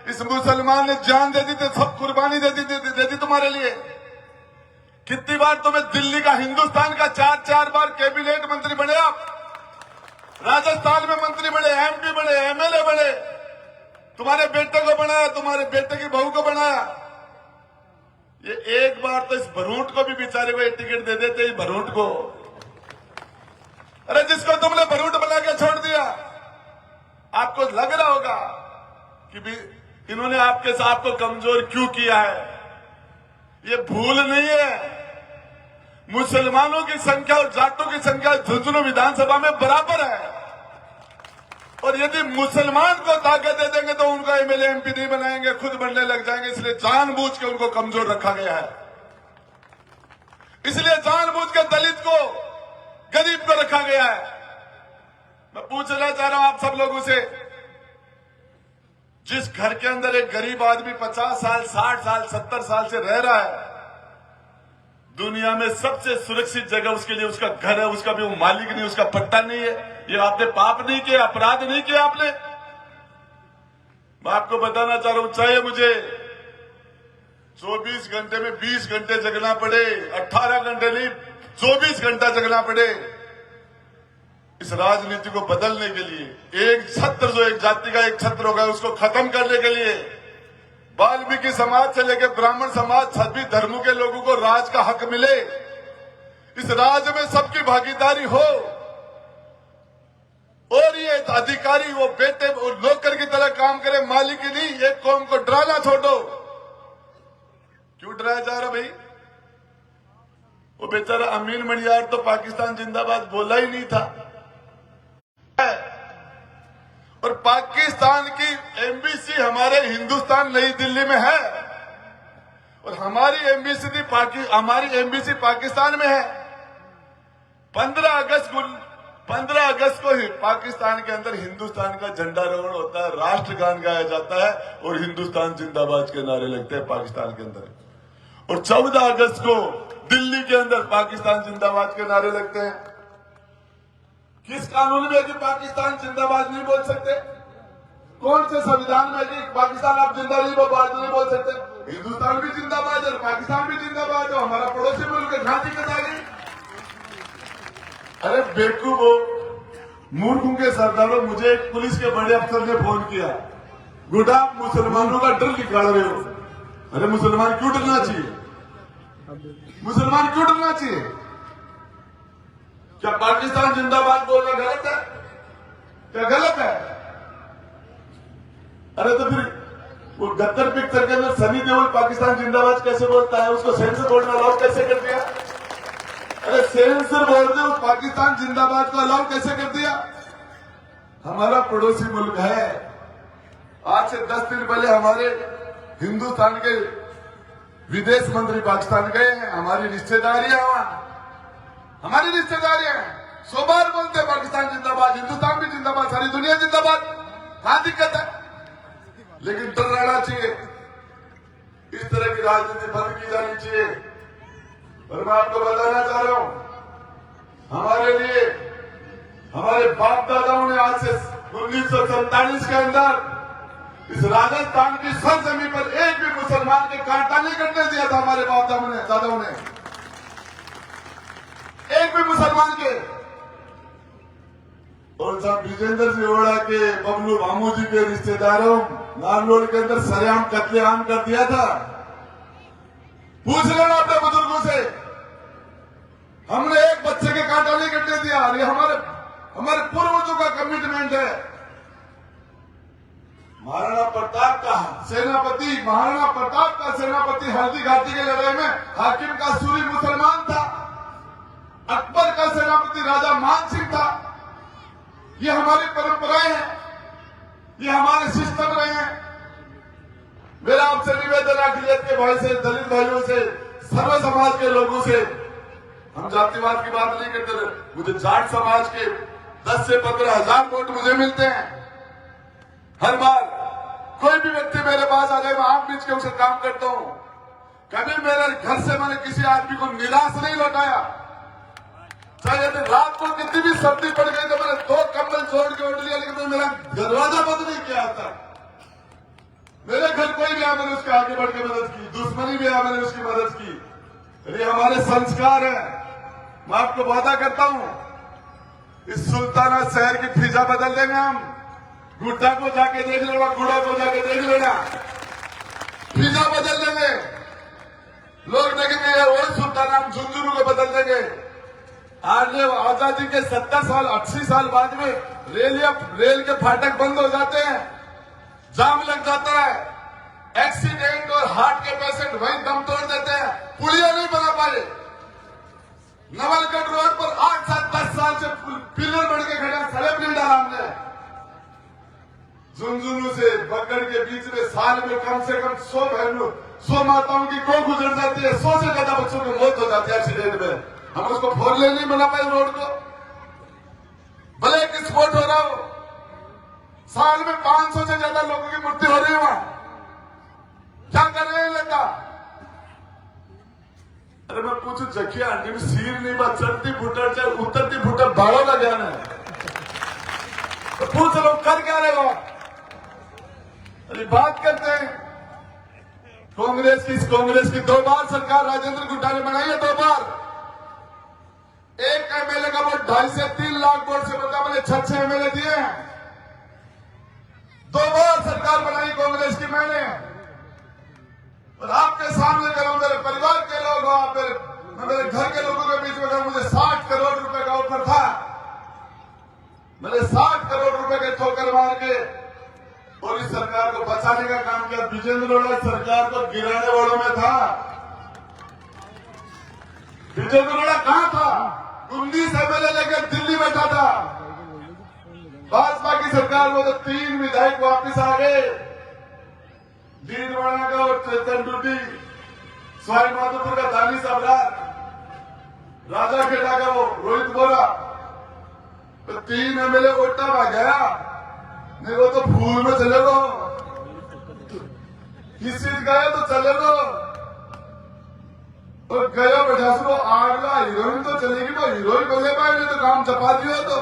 Speaker 5: इस मुसलमान ने जान दे दी थी, सब कुर्बानी दे दी तुम्हारे लिए। कितनी बार तुम्हें दिल्ली का, हिंदुस्तान का 4 बार कैबिनेट मंत्री बने आप, राजस्थान में मंत्री बने, एमपी बने, एमएलए बने, तुम्हारे बेटे को बनाया, तुम्हारे बेटे की बहू को बनाया। ये एक बार तो इस भरूट को भी बेचारे को टिकट दे देते, इस भरूट को। अरे जिसको तुमने भरूट बना के छोड़ दिया, आपको लग रहा होगा कि भी इन्होंने आपके साथ को कमजोर क्यों किया है। ये भूल नहीं है, मुसलमानों की संख्या और जाटों की संख्या झुंझुनू विधानसभा में बराबर है। और यदि मुसलमान को ताकत दे देंगे तो उनको एमएलए एमपी नहीं बनाएंगे, खुद बनने लग जाएंगे। इसलिए जानबूझ के उनको कमजोर रखा गया है। इसलिए जानबूझ के दलित को, गरीब को रखा गया है। मैं पूछना चाह रहा हूं आप सब लोगों से, जिस घर के अंदर एक गरीब आदमी 50 साल, 60 साल, 70 साल से रह रहा है, दुनिया में सबसे सुरक्षित जगह उसके लिए उसका घर है, उसका भी वो मालिक नहीं, उसका पट्टा नहीं है। ये आपने पाप नहीं किया, अपराध नहीं किया आपने। मैं आपको बताना चाह रहा हूं, चाहे मुझे 24 घंटे में 20 घंटे जगना पड़े, 18 घंटे नहीं 24 घंटा जगना पड़े, इस राजनीति को बदलने के लिए, एक छत्र जो एक जाति का एक छत्र होगा उसको खत्म करने के लिए, वाल्मीकि समाज से लेकर ब्राह्मण समाज, सभी धर्मों के लोगों को राज का हक मिले, इस राज में सबकी भागीदारी हो, और ये अधिकारी वो बेटे वो नौकर की तरह काम करे, मालिक की नहीं। एक कौम को डराना छोड़ो। क्यों डराया जा रहा भाई? वो बेचारा अमीन मणियार तो पाकिस्तान जिंदाबाद बोला ही नहीं था। और पाकिस्तान की एम्बेसी हमारे हिंदुस्तान नई दिल्ली में है, और हमारी एम्बेसी पाकिस्तान में है। 15 अगस्त को ही पाकिस्तान के अंदर हिंदुस्तान का झंडारोहण होता है, राष्ट्रगान गाया जाता है और हिंदुस्तान जिंदाबाद के नारे लगते हैं पाकिस्तान के अंदर। और 14 अगस्त को दिल्ली के अंदर पाकिस्तान जिंदाबाद के नारे लगते हैं। किस कानून में कि पाकिस्तान जिंदाबाद नहीं बोल सकते? कौन से संविधान में कि पाकिस्तान आप जिंदाबाद नहीं बोल सकते? हिंदुस्तान भी जिंदाबाद है, पाकिस्तान भी जिंदाबाद है, हमारा पड़ोसी मुल्क है, कहां दिक्कत आ गई? अरे बेवकूफो, मूर्खों के सरदारों, मुझे एक पुलिस के बड़े अफसर ने फोन किया, गुडा आप मुसलमानों का डर निकाल रहे हो। अरे मुसलमान क्यों डरना चाहिए? मुसलमान क्यों डरना चाहिए? क्या पाकिस्तान जिंदाबाद बोलना गलत है? क्या गलत है? अरे तो फिर वो गद्दर पिक्चर के अंदर सनी देओल पाकिस्तान जिंदाबाद कैसे बोलता है? उसको सेंसर बोर्ड ने अलाउ कैसे कर दिया? अरे सेंसर बोर्ड ने उस पाकिस्तान जिंदाबाद को अलाउ कैसे कर दिया? हमारा पड़ोसी मुल्क है। आज से 10 दिन पहले हमारे हिंदुस्तान के विदेश मंत्री पाकिस्तान गए हैं। हमारी रिश्तेदारियां वहां, हमारी रिश्तेदारियां हैं। 100 बार बोलते हैं पाकिस्तान जिंदाबाद, हिंदुस्तान भी जिंदाबाद, सारी दुनिया जिंदाबाद। कहां दिक्कत है? लेकिन डर रहना चाहिए, इस तरह की राजनीति बंद की जानी चाहिए। और मैं आपको बताना चाह रहा हूं, हमारे लिए हमारे बाप दादाओं ने आज से 1947 के अंदर इस राजस्थान की सरजमीन पर एक भी मुसलमान के कांटा नहीं कटने दिया था। हमारे बाप दादाओं ने एक भी मुसलमान के। और साहब विजेंद्र सिंह ओड़ा के बबलू मामू जी के रिश्तेदारों नारनौल के अंदर सरेआम कत्लेआम कर दिया था। पूछ लेना अपने बुजुर्गों से, हमने एक बच्चे के कांटा नहीं कटने दिया। ये हमारे पूर्वजों का कमिटमेंट है। महाराणा प्रताप का सेनापति हल्दी घाटी की लड़ाई में हाकिम का सूरी मुसलमान था। अकबर का सेनापति राजा मान सिंह था। ये हमारी परंपराएं हैं, ये हमारे सिस्टम रहे हैं। मेरा आपसे निवेदन है, अखिलेश के भाई से, दलित भाइयों से, सर्व समाज के लोगों से, हम जातिवाद की बात नहीं करते। मुझे जाट समाज के 10 से 15 हजार वोट मुझे मिलते हैं। हर बार कोई भी व्यक्ति मेरे पास आ जाए, मैं आंख बीच के उसे काम करता हूं। कभी मेरे घर से मैंने किसी आदमी को निराश नहीं लौटाया। चाहे यदि रात को कितनी भी सर्दी पड़ गई तो मैंने 2 कंबल छोड़ के उठ लिया, लेकिन मेरा दरवाजा बंद नहीं किया था। मेरे घर कोई भी आया, मैंने उसके आगे बढ़ के मदद की। दुश्मनी भी आया, मैंने उसकी मदद की। ये हमारे संस्कार है। मैं आपको वादा करता हूं, इस सुल्ताना शहर की फिजा बदल देंगे हम। गुड्डा को जाके देख लेना, गुड़ा को जाके देख लेना, फिजा बदल देंगे। लोग देखेंगे वही सुल्ताना, हम झुंझुनू को बदल देंगे। आज आजादी के 70 साल 80 साल बाद में रेल के फाटक बंद हो जाते हैं, जाम लग जाता है, एक्सीडेंट और हार्ट के पेशेंट वहीं दम तोड़ देते हैं। पुलिया नहीं बना पाए। नवलगढ़ रोड पर 8 साल 10 साल से पिलर बढ़ के खड़े, सड़क नहीं डाला हमने। झुंझुनू से बगड़ के बीच में साल में कम से कम 100 माताओं की गौ गुजर जाती है। 100 से ज्यादा बच्चों की मौत हो जाती है एक्सीडेंट में। हम उसको 4 लेन नहीं बना पाए रोड को, भले एक स्पॉट हो रहा हो। साल में 500 से ज्यादा लोगों की मृत्यु हो रही है वहां। क्या कर रहे हैं लड़का? अरे मैं पूछू, जखिया आंटी में सीर नहीं बात, चढ़ती फुटर चाहे उतरती फुटर भाड़ो का ज्ञान है तो पूछ लो कर क्या रहे हो? अरे बात करते हैं कांग्रेस की 2 बार सरकार राजेंद्र गुड्डा ने बनाई है। 2 बार। एक एमएलए का वोट 2.5 से 3 लाख वोट से बता, मैंने 6 एमएलए दिए हैं। 2 बार सरकार बनाई कांग्रेस की मैंने। और आपके सामने करो, मेरे परिवार के लोग हो, आप मेरे घर के लोगों के बीच में करो, मुझे 60 करोड़ रुपए का ऑफर था। मैंने 60 करोड़ रुपए के ठोकर मार के और इस सरकार को बचाने का काम किया। विजेंद्र ओड़ा सरकार को गिराने वालों में था। विजेंद्र ओड़ा कहां था? 19 एमएलए लेकर दिल्ली बैठा था। भाजपा की सरकार में तो 3 विधायक वापिस आ गए। दीनवाड़ा का और चेतन डूडी, सवाई माधोपुर का दानी सबरार, राजा खेड़ा का वो रोहित बोरा, तो 3 एमएलए वोटा में गया। नहीं वो तो फूल में चले गो, किस चीज गए तो चले गो। और गया बैठा सुनो आगला हीरोइन तो चलेगी, वो हीरोइन को ले पाए नहीं तो काम चपा दियो। तो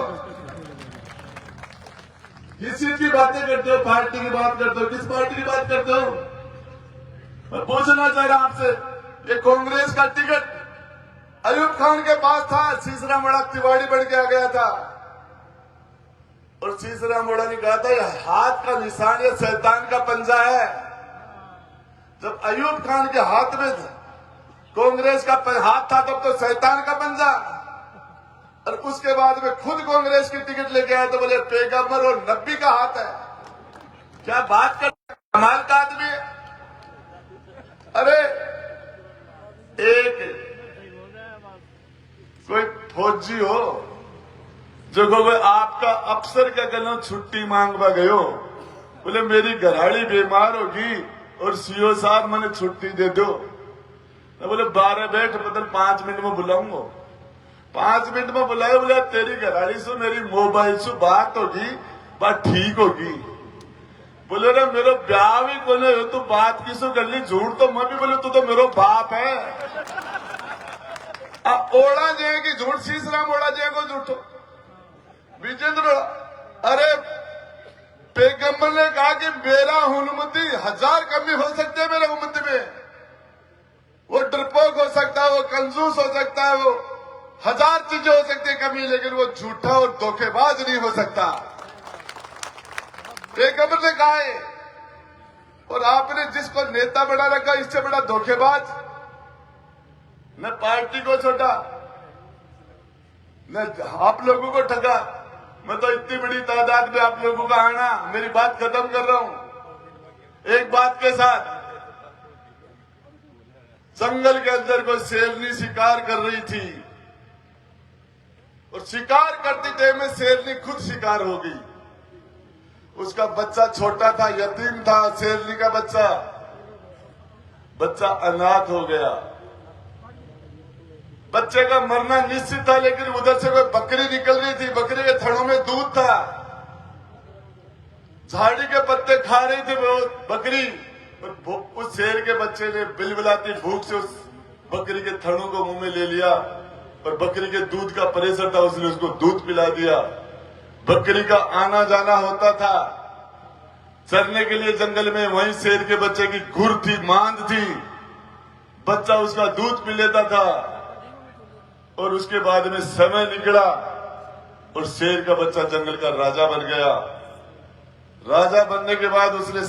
Speaker 5: किस चीज की बातें करते हो? पार्टी की बात करते हो? किस पार्टी की बात करते हो? मैं पूछना चाह रहा आपसे, ये कांग्रेस का टिकट अयूब खान के पास था। सीसरा मोड़ा तिवाड़ी बन के आ गया था और सीसरा मोड़ा ने कहा था ये हाथ का निशान, ये शैतान का पंजा है। जब अयूब खान के हाथ में कांग्रेस का हाथ था तब तो शैतान का पंजा, और उसके बाद में खुद कांग्रेस की टिकट लेके आए तो बोले पैगंबर और नबी का हाथ है। क्या बात कर, कमाल का आदमी है। अरे एक कोई फौजी हो जो कोई आपका अफसर का गलो छुट्टी मांगवा गयो, बोले मेरी घराड़ी बीमार होगी और सीओ साहब मैंने छुट्टी दे दो। मैं बोले 12 बैठ, मतलब 5 मिनट में बुलाऊंगा। 5 मिनट में बुलाए, बोले तेरी घराड़ी से मेरी मोबाइल से बात होगी, बात ठीक होगी। बोले रे मेरा ब्याह भी कोने हो, तू बात किसो कर ली, झूठ तो मैं भी बोले तू तो मेरा बाप है। अब ओढ़ा जाएगी झूठ, शीशराम ओढ़ा जाएगा झूठो विजेंद्र। अरे पैगंबर ने कहा कि मेरा हुनमती 1000 कमी हो सकते हैं मेरे उम्मत में। वो डरपोक हो सकता है, वो कंजूस हो सकता है, वो 1000 चीजें हो सकती है कमी, लेकिन वो झूठा और धोखेबाज नहीं हो सकता। पैगंबर ने कहा है, और आपने जिसको नेता बना रखा इससे बड़ा धोखेबाज न पार्टी को छोटा न आप लोगों को ठगा। मैं तो इतनी बड़ी तादाद में आप लोगों का आना, मेरी बात खत्म कर रहा हूं एक बात के साथ। जंगल के अंदर कोई शेरनी शिकार कर रही थी और शिकार करते टाइम में शेरनी खुद शिकार हो गई। उसका बच्चा छोटा था, यतीम था, शेरनी का बच्चा अनाथ हो गया। बच्चे का मरना निश्चित था, लेकिन उधर से कोई बकरी निकल रही थी, बकरी के थड़ों में दूध था, झाड़ी के पत्ते खा रही थी वो बकरी। उस शेर के बच्चे ने बिलबिलाती भूख से उस बकरी के थड़ों को मुंह में ले लिया और बकरी के दूध का प्रेशर था, उसने उसको दूध पिला दिया। बकरी का आना जाना होता था चरने के लिए जंगल में, वहीं शेर के बच्चे की घुर थी, मांद थी, बच्चा उसका दूध पी लेता था। और उसके बाद में समय निकला और शेर का बच्चा जंगल का राजा बन गया। राजा बनने के बाद उसने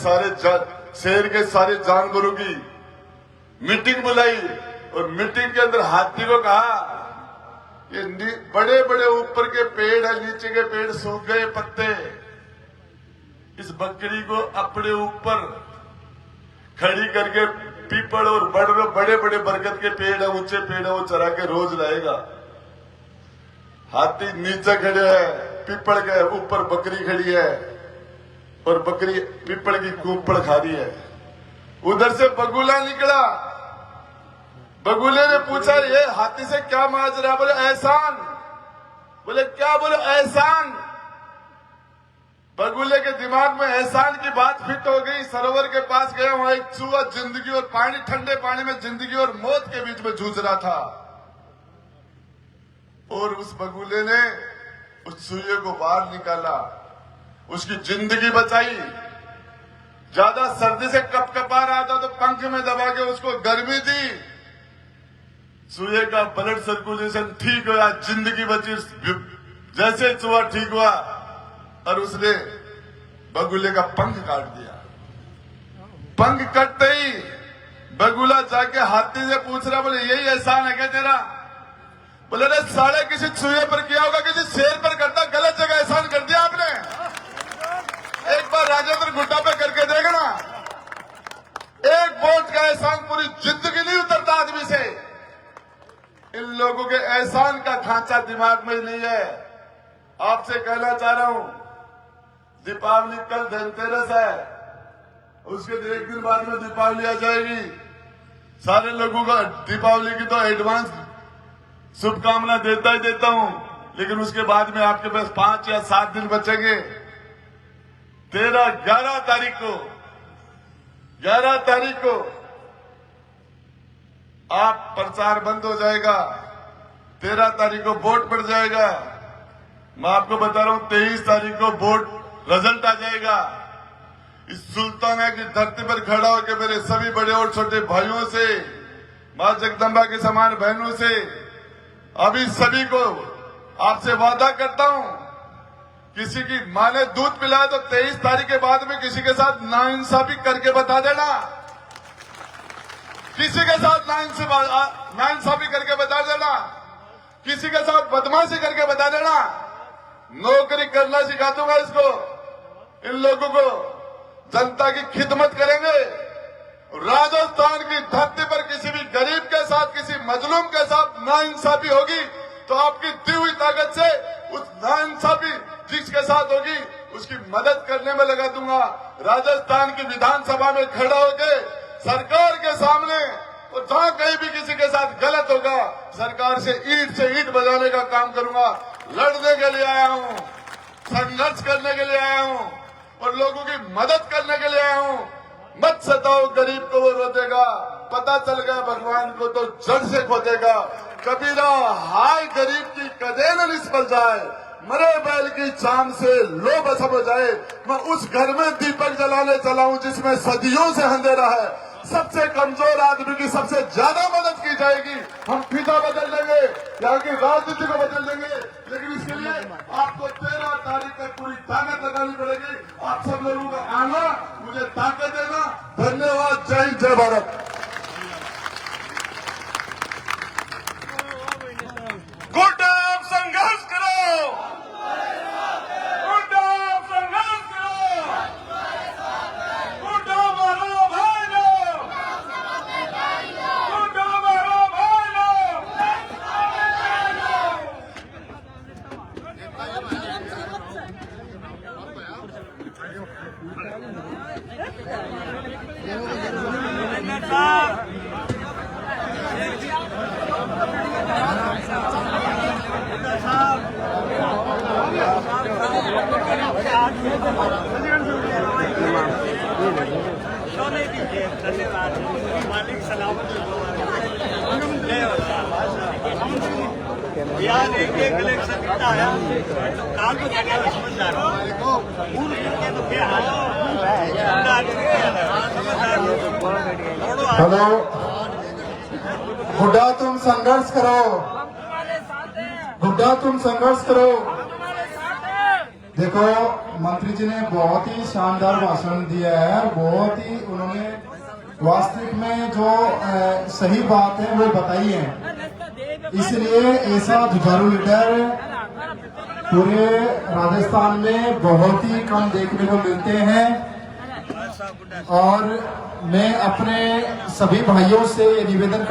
Speaker 5: शेर के सारे जानवरों की मीटिंग बुलाई और मीटिंग के अंदर हाथी को कहा, ये बड़े बड़े ऊपर के पेड़ है, नीचे के पेड़ सूख गए पत्ते, इस बकरी को अपने ऊपर खड़ी करके पीपल और बड़े बड़े बरगद के पेड़ है, ऊंचे पेड़ है, वो चरा के रोज लाएगा। हाथी नीचे खड़े है, पीपल के ऊपर बकरी खड़ी है और बकरी पीपल की कूपड़ खा रही है। उधर से बगुला निकला, बगुले ने पूछा ये हाथी से क्या माजरा? बोले एहसान। बोले क्या? बोले एहसान। बगुले के दिमाग में एहसान की बात फिट हो गई। सरोवर के पास गया, वहां एक चूहा जिंदगी और पानी, ठंडे पानी में जिंदगी और मौत के बीच में जूझ रहा था और उस बगुले ने उस चूहे को बाहर निकाला, उसकी जिंदगी बचाई। ज्यादा सर्दी से कपकपा रहा था तो पंख में दबा के उसको गर्मी दी, चूहे का ब्लड सर्कुलेशन ठीक हुआ, जिंदगी बची। जैसे चूहा ठीक हुआ और उसने बगुले का पंख काट दिया। पंख कटते ही बगुला जाके हाथी से पूछ रहा, बोले यही एहसान है क्या तेरा? बोले रे साले, किसी चूहे पर किया होगा, किसी शेर पर करता, गलत जगह एहसान कर दिया आपने। एक बार राजेंद्र गुड्डा पे करके देखना, एक वोट का एहसान पूरी जिंदगी नहीं उतरता आदमी से। इन लोगों के एहसान का ढांचा दिमाग में नहीं है। आपसे कहना चाह रहा हूं, दीपावली कल धनतेरस है, उसके एक दिन बाद में दीपावली आ जाएगी। सारे लोगों का दीपावली की तो एडवांस शुभकामना देता ही देता हूं, लेकिन उसके बाद में आपके पास 5 या 7 दिन बचेंगे। 11 तारीख को आप प्रचार बंद हो जाएगा, 13 तारीख को वोट पड़ जाएगा। मैं आपको बता रहा हूं 23 तारीख को वोट रिजल्ट आ जाएगा। इस सुल्ताना की धरती पर खड़ा होकर मेरे सभी बड़े और छोटे भाइयों से, मां जगदम्बा के समान बहनों से, अभी सभी को आपसे वादा करता हूं, किसी की मां ने दूध पिलाया तो 23 तारीख के बाद में किसी के साथ नाइंसाफी करके बता देना। किसी के साथ नाइंसाफी करके बता देना, किसी के साथ बदमाशी करके बता देना। नौकरी करना सिखा दूंगा इसको, इन लोगों को। जनता की खिदमत करेंगे। राजस्थान की धरती पर किसी भी गरीब के साथ, किसी मजलूम के साथ नाइंसाफी होगी तो आपकी दी हुई ताकत से उस नाइंसाफी जिसके साथ होगी उसकी मदद करने में लगा दूंगा। राजस्थान की विधानसभा में खड़ा होके सरकार के सामने और जहां कहीं भी किसी के साथ गलत होगा सरकार से ईंट बजाने का काम करूंगा। लड़ने के लिए आया हूं, संघर्ष करने के लिए आया हूं और लोगों की मदद करने के लिए आया हूं। मत सताओ गरीब को, वो रोतेगा। पता चल गया भगवान को तो जड़ से खोदेगा। कबीरा हाय गरीब की कदे न निष्फल जाए, मरे बैल की चांद से लो बसब हो जाए। मैं उस घर में दीपक जलाने चला हूं जिसमें सदियों से अंधेरा है। सबसे कमजोर आदमी की सबसे ज्यादा मदद की जाएगी। हम फिजा बदल देंगे, यहाँ की राजनीति को बदल देंगे, लेकिन इसके लिए आपको 13 तारीख तक पूरी ताकत लगानी पड़ेगी। आप सब लोगों का आना, मुझे ताकत देना। धन्यवाद। जय हिंद, जय भारत।
Speaker 1: गुड्डा संघर्ष करो, गुड्डा संघर्ष करो, गुड्डा मारो भाई लो, गुड्डा मारो भाई लो।
Speaker 6: धन्यवाद। मालिक सलामत यार एक इलेक्शन कितना आया काल को क्या समझदार तो क्या
Speaker 2: हेलो, हुड्डा तुम संघर्ष करो, हुड्डा तुम संघर्ष करो। देखो मंत्री जी ने बहुत ही शानदार भाषण दिया है, बहुत ही उन्होंने वास्तविक में जो सही बात है वो बताई है। इसलिए ऐसा जुझारू लीडर पूरे राजस्थान में बहुत ही कम देखने को मिलते हैं और मैं अपने सभी भाइयों से ये निवेदन